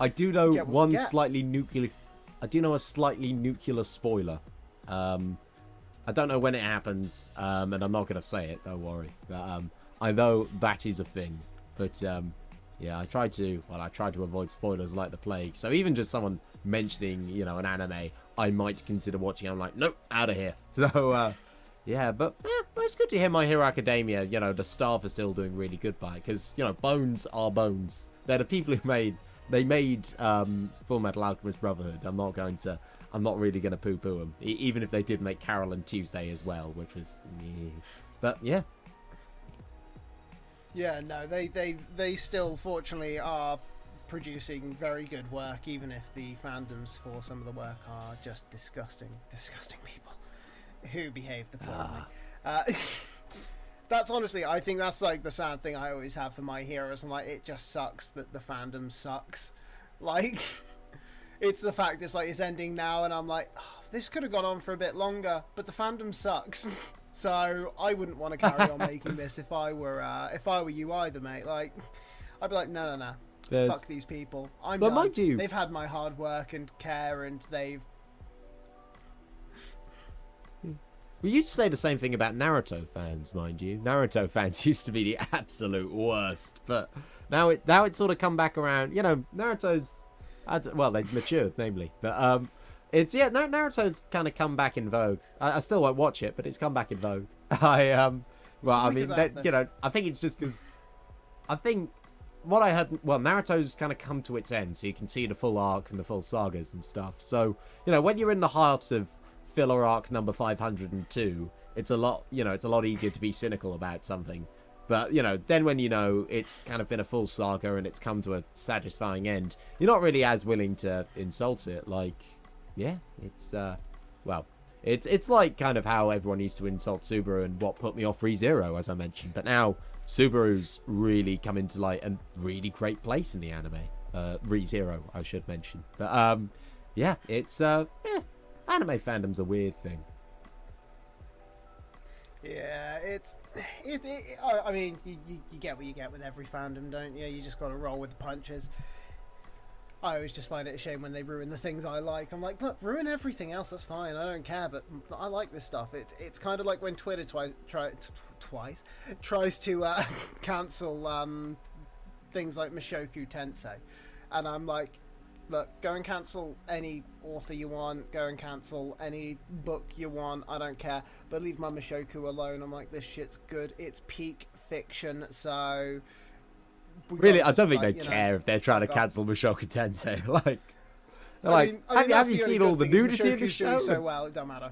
I do know one slightly nuclear. I do know a slightly nuclear spoiler. I don't know when it happens, and I'm not going to say it, don't worry. But I know that is a thing. But yeah, I try to avoid spoilers like the plague. So even just someone mentioning, you know, an anime I might consider watching, I'm like, nope, out of here. So yeah, but it's good to hear My Hero Academia, you know, the staff are still doing really good by it, because, you know, Bones are Bones. They're the people who made Full Metal Alchemist Brotherhood. I'm not really going to poo-poo them, even if they did make Carol and Tuesday as well, which was... But, yeah. Yeah, no, they still, fortunately, are producing very good work, even if the fandoms for some of the work are just disgusting people who behave poorly. That's honestly, I think that's like the sad thing I always have for My Heroes. I'm like, it just sucks that the fandom sucks. Like... It's the fact it's like it's ending now, and I'm like, oh, this could have gone on for a bit longer, but the fandom sucks. So I wouldn't want to carry on making this if I were you either, mate. Like, I'd be like, no, fuck these people. I'm done. Mind you, they've had my hard work and care, and they've. We used to say the same thing about Naruto fans, mind you. Naruto fans used to be the absolute worst, but now it's sort of come back around. You know, Naruto's. Well, they've matured, namely, but It's Naruto's kind of come back in vogue. I still won't watch it, but it's come back in vogue. I mean, I think it's just because I think what I heard. Well, Naruto's kind of come to its end, so you can see the full arc and the full sagas and stuff. So when you're in the heart of filler arc number 502, it's a lot easier to be cynical about something. But then when it's kind of been a full saga and it's come to a satisfying end, you're not really as willing to insult it. Like, yeah, it's it's like kind of how everyone used to insult Subaru and what put me off ReZero, as I mentioned. But now Subaru's really come into like a really great place in the anime. ReZero, I should mention. But yeah, it's anime fandom's a weird thing. Yeah, I mean, you get what you get with every fandom, don't you? You just got to roll with the punches. I always just find it a shame when they ruin the things I like. I'm like, look, ruin everything else, that's fine. I don't care, but I like this stuff. It's kind of like when Twitter tries to cancel things like Mushoku Tensei. And I'm like, look, go and cancel any author you want. Go and cancel any book you want. I don't care. But leave my Mushoku alone. I'm like, this shit's good. It's peak fiction, so... Really, I don't think they care if they're trying to cancel Mushoku Tensei. Have you seen all the nudity in the show? So well, it don't matter.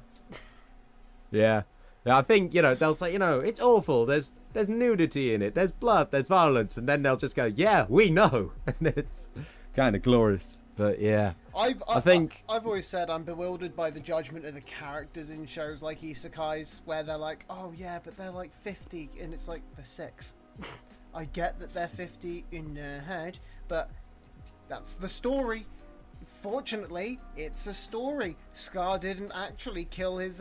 Yeah. I think they'll say it's awful. There's nudity in it. There's blood. There's violence, and then they'll just go, yeah, we know, and it's kind of glorious. But yeah, I've always said I'm bewildered by the judgment of the characters in shows like Isekais, where they're like, oh yeah, but they're like 50, and it's like they're 6. I get that they're 50 in their head, but that's the story. Fortunately, it's a story. Scar didn't actually kill his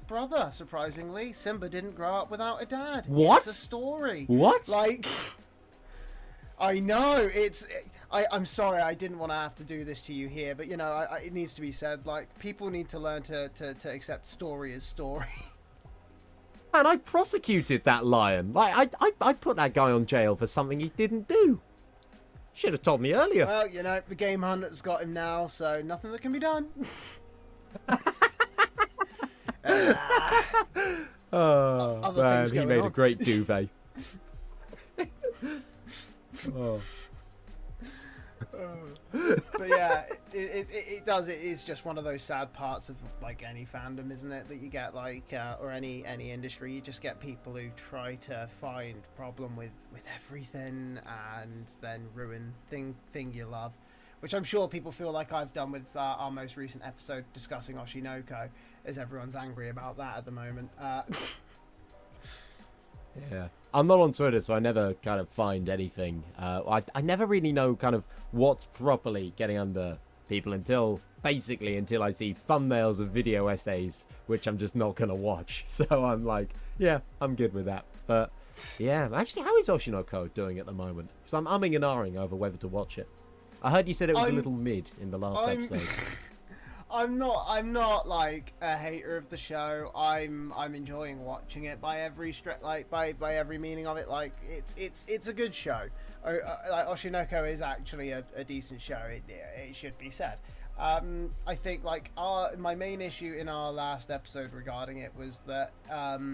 brother, surprisingly. Simba didn't grow up without a dad. What? It's a story. What? Like, I know, I'm sorry, I didn't want to have to do this to you here, but, it needs to be said. Like, people need to learn to accept story as story. Man, I prosecuted that lion. Like, I put that guy on jail for something he didn't do. Should have told me earlier. Well, the game hunter's got him now, so nothing that can be done. Oh, man, he made a great duvet. Oh. But yeah, it does. It is just one of those sad parts of like any fandom, isn't it? That you get or any industry, you just get people who try to find problem with everything and then ruin thing you love, which I'm sure people feel like I've done with our most recent episode discussing Oshi No Ko, as everyone's angry about that at the moment. Yeah, I'm not on Twitter, so I never kind of find anything. I never really know kind of what's properly getting under people until I see thumbnails of video essays, which I'm just not going to watch. So I'm like, yeah, I'm good with that. But yeah, actually, how is Oshi No Ko doing at the moment? Because I'm umming and ahhing over whether to watch it. I heard you said it was a little mid in the last episode. I'm not like a hater of the show. I'm enjoying watching it by every by every meaning of it. Like it's a good show. Like Oshi No Ko is actually a decent show. It should be said. I think like my main issue in our last episode regarding it was that I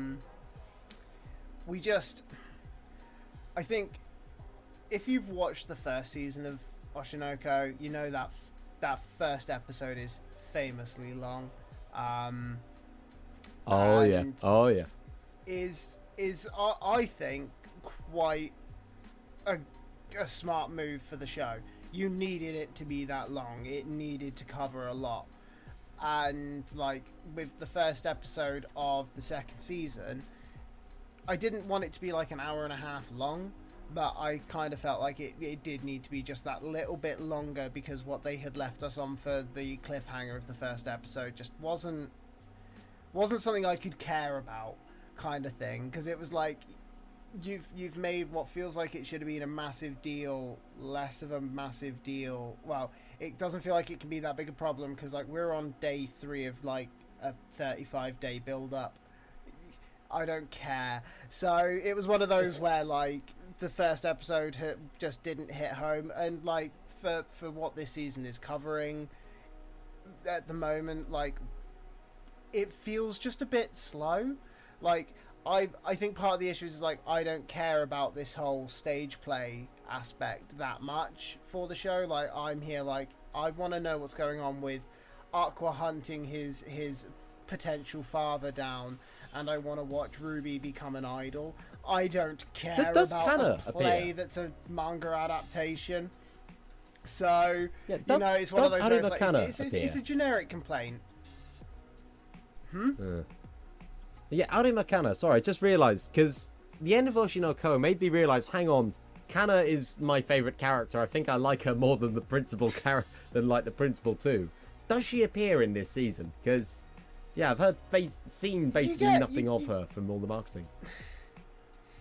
think if you've watched the first season of Oshi No Ko, you know that first episode is famously long. Oh yeah. Is I think quite a smart move for the show. You needed it to be that long. It needed to cover a lot. And like with the first episode of the second season, I didn't want it to be like an hour and a half long, but I kind of felt like it did need to be just that little bit longer, because what they had left us on for the cliffhanger of the first episode just wasn't something I could care about, kind of thing. Because it was like you've made what feels like it should have been a massive deal less of a massive deal. Well, it doesn't feel like it can be that big a problem, because like we're on day 3 of like a 35-day build up. I don't care. So it was one of those where like the first episode just didn't hit home, and like for what this season is covering, at the moment, like, it feels just a bit slow. Like, I think part of the issue is, like, I don't care about this whole stage play aspect that much for the show. Like, I'm here, like, I want to know what's going on with Aqua hunting his potential father down, and I want to watch Ruby become an idol. I don't care about a play that's a manga adaptation. So, yeah, you know, it's one of those like, it's a generic complaint. Yeah, Arima Kana, sorry, I just realised, because the end of Oshi No Ko made me realise, hang on, Kana is my favourite character. I think I like her more than the principal the principal too. Does she appear in this season? Because, yeah, I've seen basically nothing of her from all the marketing.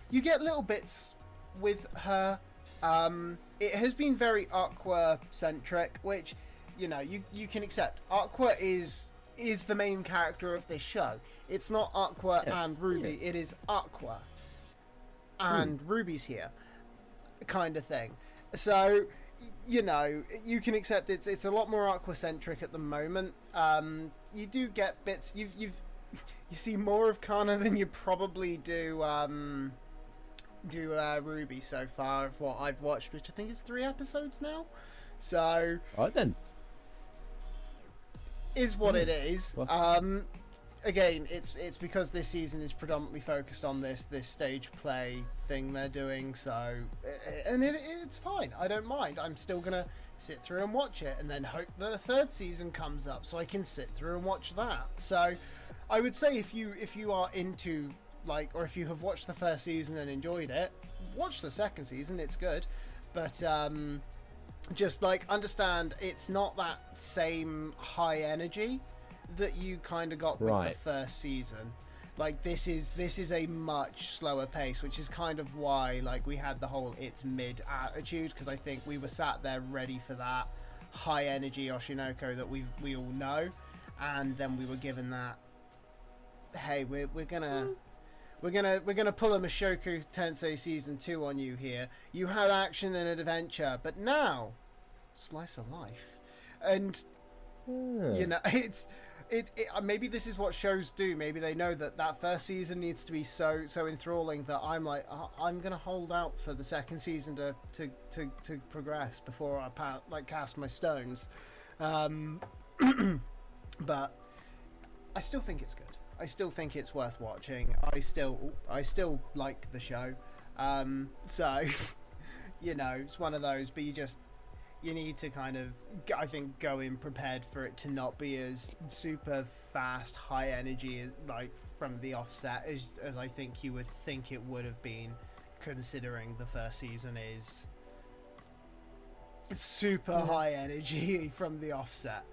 You get little bits with her. It has been very Aqua-centric, which, you know, you can accept. Aqua is the main character of this show. It's not Aqua and Ruby. It is Aqua and Ruby's here, kind of thing. So, you know, you can accept it's a lot more Aqua-centric at the moment. You do get bits. You see more of Kana than you probably do Ruby so far of what I've watched, which I think is 3 episodes now. So, right then, is what it is. Again, it's because this season is predominantly focused on this stage play thing they're doing. So, and it's fine. I don't mind. I'm still gonna sit through and watch it, and then hope that a 3rd season comes up so I can sit through and watch that. So, I would say if you are into, like, or if you have watched the 1st season and enjoyed it, watch the 2nd season. It's good, but just, like, understand it's not that same high energy that you kind of got with the 1st season. Like, this is a much slower pace, which is kind of why, like, we had the whole it's mid attitude, because I think we were sat there ready for that high energy Oshi No Ko that we all know, and then we were given that, hey, we're gonna pull a Mushoku Tensei season 2 on you here. You had action and adventure, but now slice of life. And you know, maybe this is what shows do. Maybe they know that 1st season needs to be so enthralling that I'm like, I'm gonna hold out for the 2nd season to progress before I cast my stones. But I still think it's good. I still think it's worth watching. I still like the show. So, you know, it's one of those, but you need to kind of, I think, go in prepared for it to not be as super fast, high energy, like, from the offset as I think you would think it would have been, considering the 1st season is super high energy from the offset.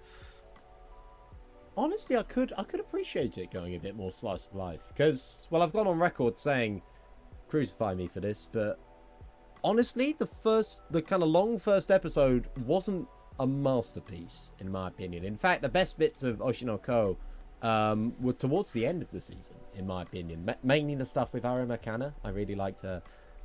Honestly, I could appreciate it going a bit more slice of life, because, well, I've gone on record saying, crucify me for this, but honestly, the kind of long 1st episode wasn't a masterpiece, in my opinion. In fact, the best bits of Oshi No Ko were towards the end of the season, in my opinion. Mainly the stuff with Arima Kana. I really liked her,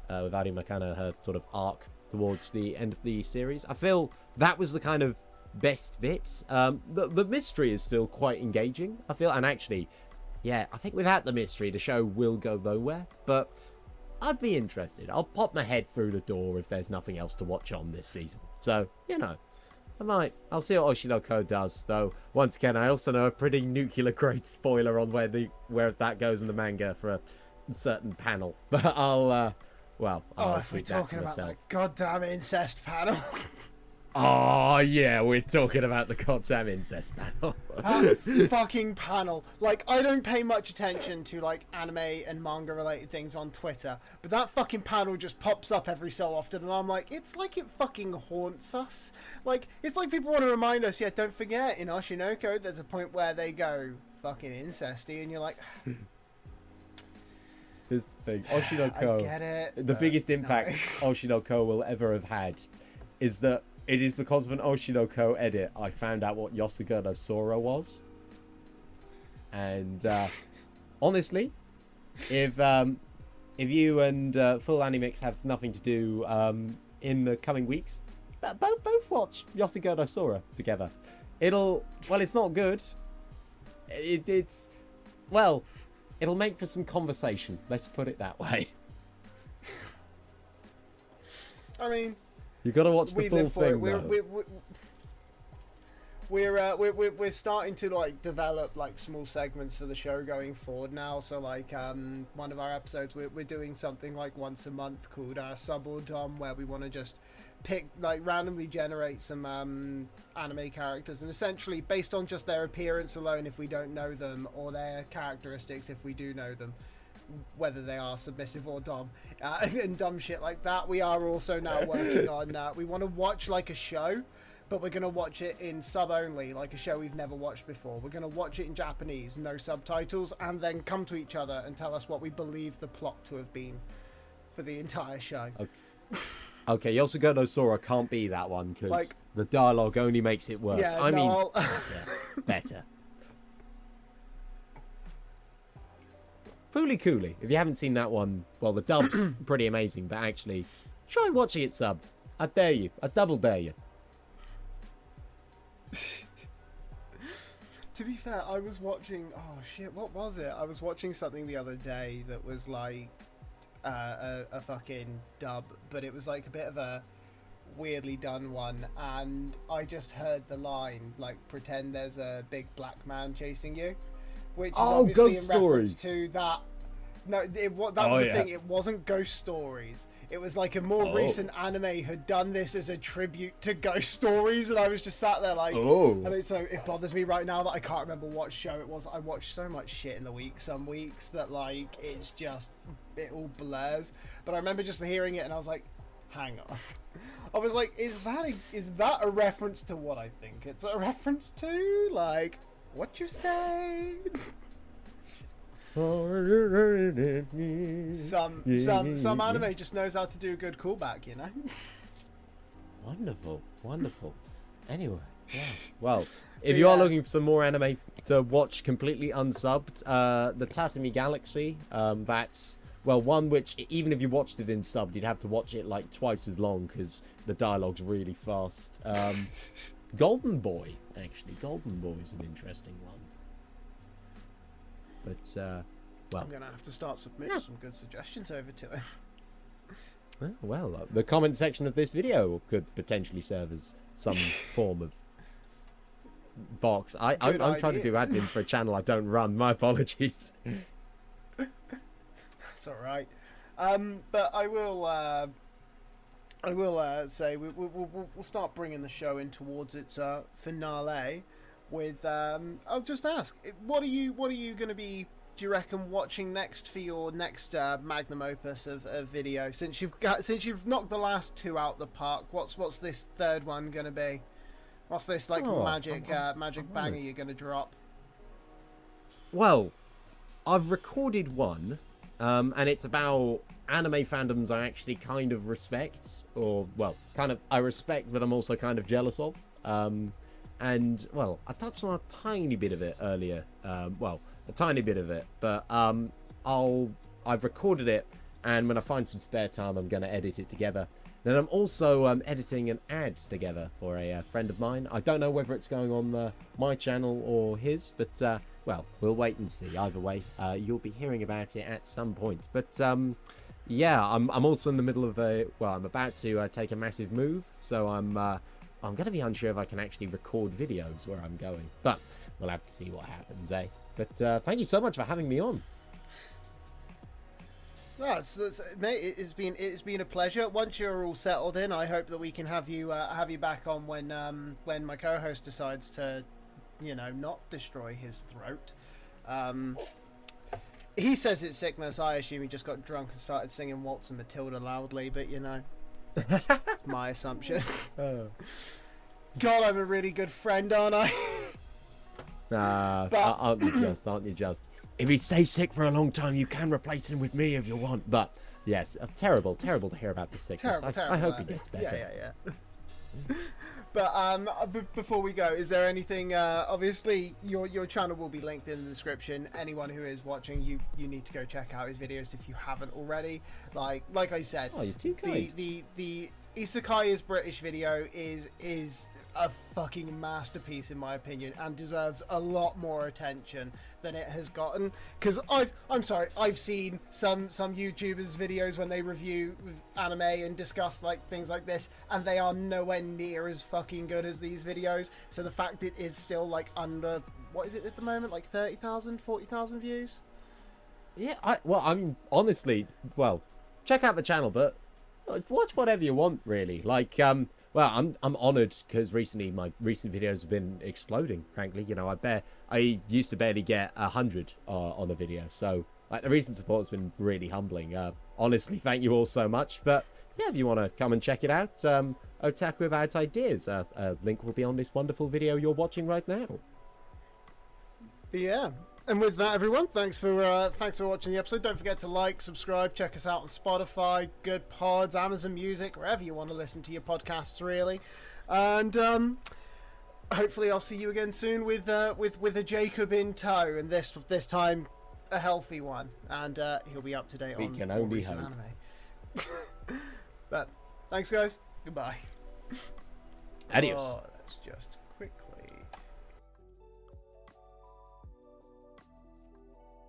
with Arima Kana, her sort of arc towards the end of the series. I feel that was the kind of best bits. The mystery is still quite engaging, I feel, and actually, yeah, I think without the mystery the show will go nowhere, but I'd be interested. I'll pop my head through the door if there's nothing else to watch on this season. So, you know, I'll see what Oshi No Ko does, though once again I also know a pretty nuclear grade spoiler on where that goes in the manga for a certain panel, but I'll if we're talking about the goddamn incest panel. Oh, yeah, we're talking about the goddamn incest panel. That fucking panel. Like, I don't pay much attention to, like, anime and manga-related things on Twitter, but that fucking panel just pops up every so often, and I'm like, it's like it fucking haunts us. Like, it's like people want to remind us, yeah, don't forget, in Oshi No Ko, there's a point where they go fucking incesty, and you're like... Here's the thing. Oshi No Ko, I get it, the biggest impact Oshi No Ko will ever have had is that it is because of an Oshi No Ko edit I found out what Yosuga no Sora was. And honestly, if you and Full Animix have nothing to do in the coming weeks, both watch Yosuga no Sora together. Well, it's not good. Well, it'll make for some conversation. Let's put it that way. I mean, You got to watch the full thing. We're starting to like develop like small segments for the show going forward now. So like one of our episodes we're doing something like once a month called Sub or Dom, where we want to just pick like randomly generate some anime characters, and essentially based on just their appearance alone, if we don't know them, or their characteristics if we do know them, whether they are submissive or dom, and dumb shit like that. We are also now working on we want to watch like a show, but we're going to watch it in sub only, like a show we've never watched before. We're going to watch it in Japanese, no subtitles, and then come to each other and tell us what we believe the plot to have been for the entire show. Okay, Yosugo no Sora can't be that one, because like, the dialogue only makes it worse. Yeah, I mean, better. Fooly Cooley, if you haven't seen that one, well, the dub's pretty amazing, but actually, try watching it subbed. I dare you. I double dare you. To be fair, I was watching... Oh, shit, what was it? I was watching something the other day that was like a fucking dub, but it was like a bit of a weirdly done one, and I just heard the line, like, pretend there's a big black man chasing you. Which is obviously Ghost in reference Stories. to that. No, that was the thing. It wasn't Ghost Stories. It was like a more recent anime had done this as a tribute to Ghost Stories, and I was just sat there like, and it bothers me right now that I can't remember what show it was. I watched so much shit in the week, some weeks, that like it's just, it all blurs. But I remember just hearing it, and I was like, hang on. I was like, is that a reference to what I think it's a reference to? Like, what you say? Some anime just knows how to do a good callback, you know. Wonderful. Anyway, yeah. Well, if you are looking for some more anime to watch completely unsubbed, the Tatami Galaxy, that's one which even if you watched it in subbed, you'd have to watch it like twice as long because the dialogue's really fast. Golden Boy, actually. Golden Boy is an interesting one. But, I'm going to have to start submitting some good suggestions over to him. The comment section of this video could potentially serve as some form of box. I'm trying to do admin for a channel I don't run. My apologies. That's all right. But I will say we'll start bringing the show in towards its finale with I'll just ask, what are you going to be, do you reckon, watching next for your next magnum opus of video, since you've knocked the last two out the park? What's this third one going to be? What's this like magic banger you're going to drop? Well, I've recorded one, and it's about anime fandoms I actually kind of respect, or, well, kind of I respect, but I'm also kind of jealous of. And, well, I touched on a tiny bit of it earlier. A tiny bit of it, but I've recorded it, and when I find some spare time, I'm going to edit it together. Then I'm also editing an ad together for a friend of mine. I don't know whether it's going on my channel or his, but, well, we'll wait and see. Either way, you'll be hearing about it at some point. But, yeah, I'm also in the middle of I'm about to take a massive move, so I'm going to be unsure if I can actually record videos where I'm going. But we'll have to see what happens, eh? But thank you so much for having me on. No, mate, it's been a pleasure. Once you're all settled in, I hope that we can have you back on when my co-host decides to, not destroy his throat. He says it's sickness. I assume he just got drunk and started singing Waltz and Matilda loudly, but my assumption. God, I'm a really good friend, aren't I? Aren't you just? If he stays sick for a long time, you can replace him with me if you want. But yes, terrible to hear about the sickness. I hope he gets better. Yeah. But before we go, is there anything? Obviously, your channel will be linked in the description. Anyone who is watching, you need to go check out his videos if you haven't already. Like I said, you're too kind. Isekai's British video is a fucking masterpiece in my opinion, and deserves a lot more attention than it has gotten. Because I've seen some YouTubers' videos when they review anime and discuss like things like this, and they are nowhere near as fucking good as these videos. So the fact it is still like under, what is it at the moment, like 30,000, 40,000 views? Yeah, I mean, honestly, well, check out the channel, but watch whatever you want, really. Like, well, I'm honoured because recently my recent videos have been exploding. Frankly, you know, I used to barely get 100 on a video, so like the recent support has been really humbling. Honestly, thank you all so much. But yeah, if you want to come and check it out, Otaku Without Ideas, a link will be on this wonderful video you're watching right now. Yeah. And with that, everyone, thanks for watching the episode. Don't forget to like, subscribe, check us out on Spotify, Good Pods, Amazon Music, wherever you want to listen to your podcasts, really. And hopefully, I'll see you again soon with a Jacob in tow, and this time a healthy one, and he'll be up to date on. We can only hope. Anime. But thanks, guys. Goodbye. Adios. Oh, let's just quickly.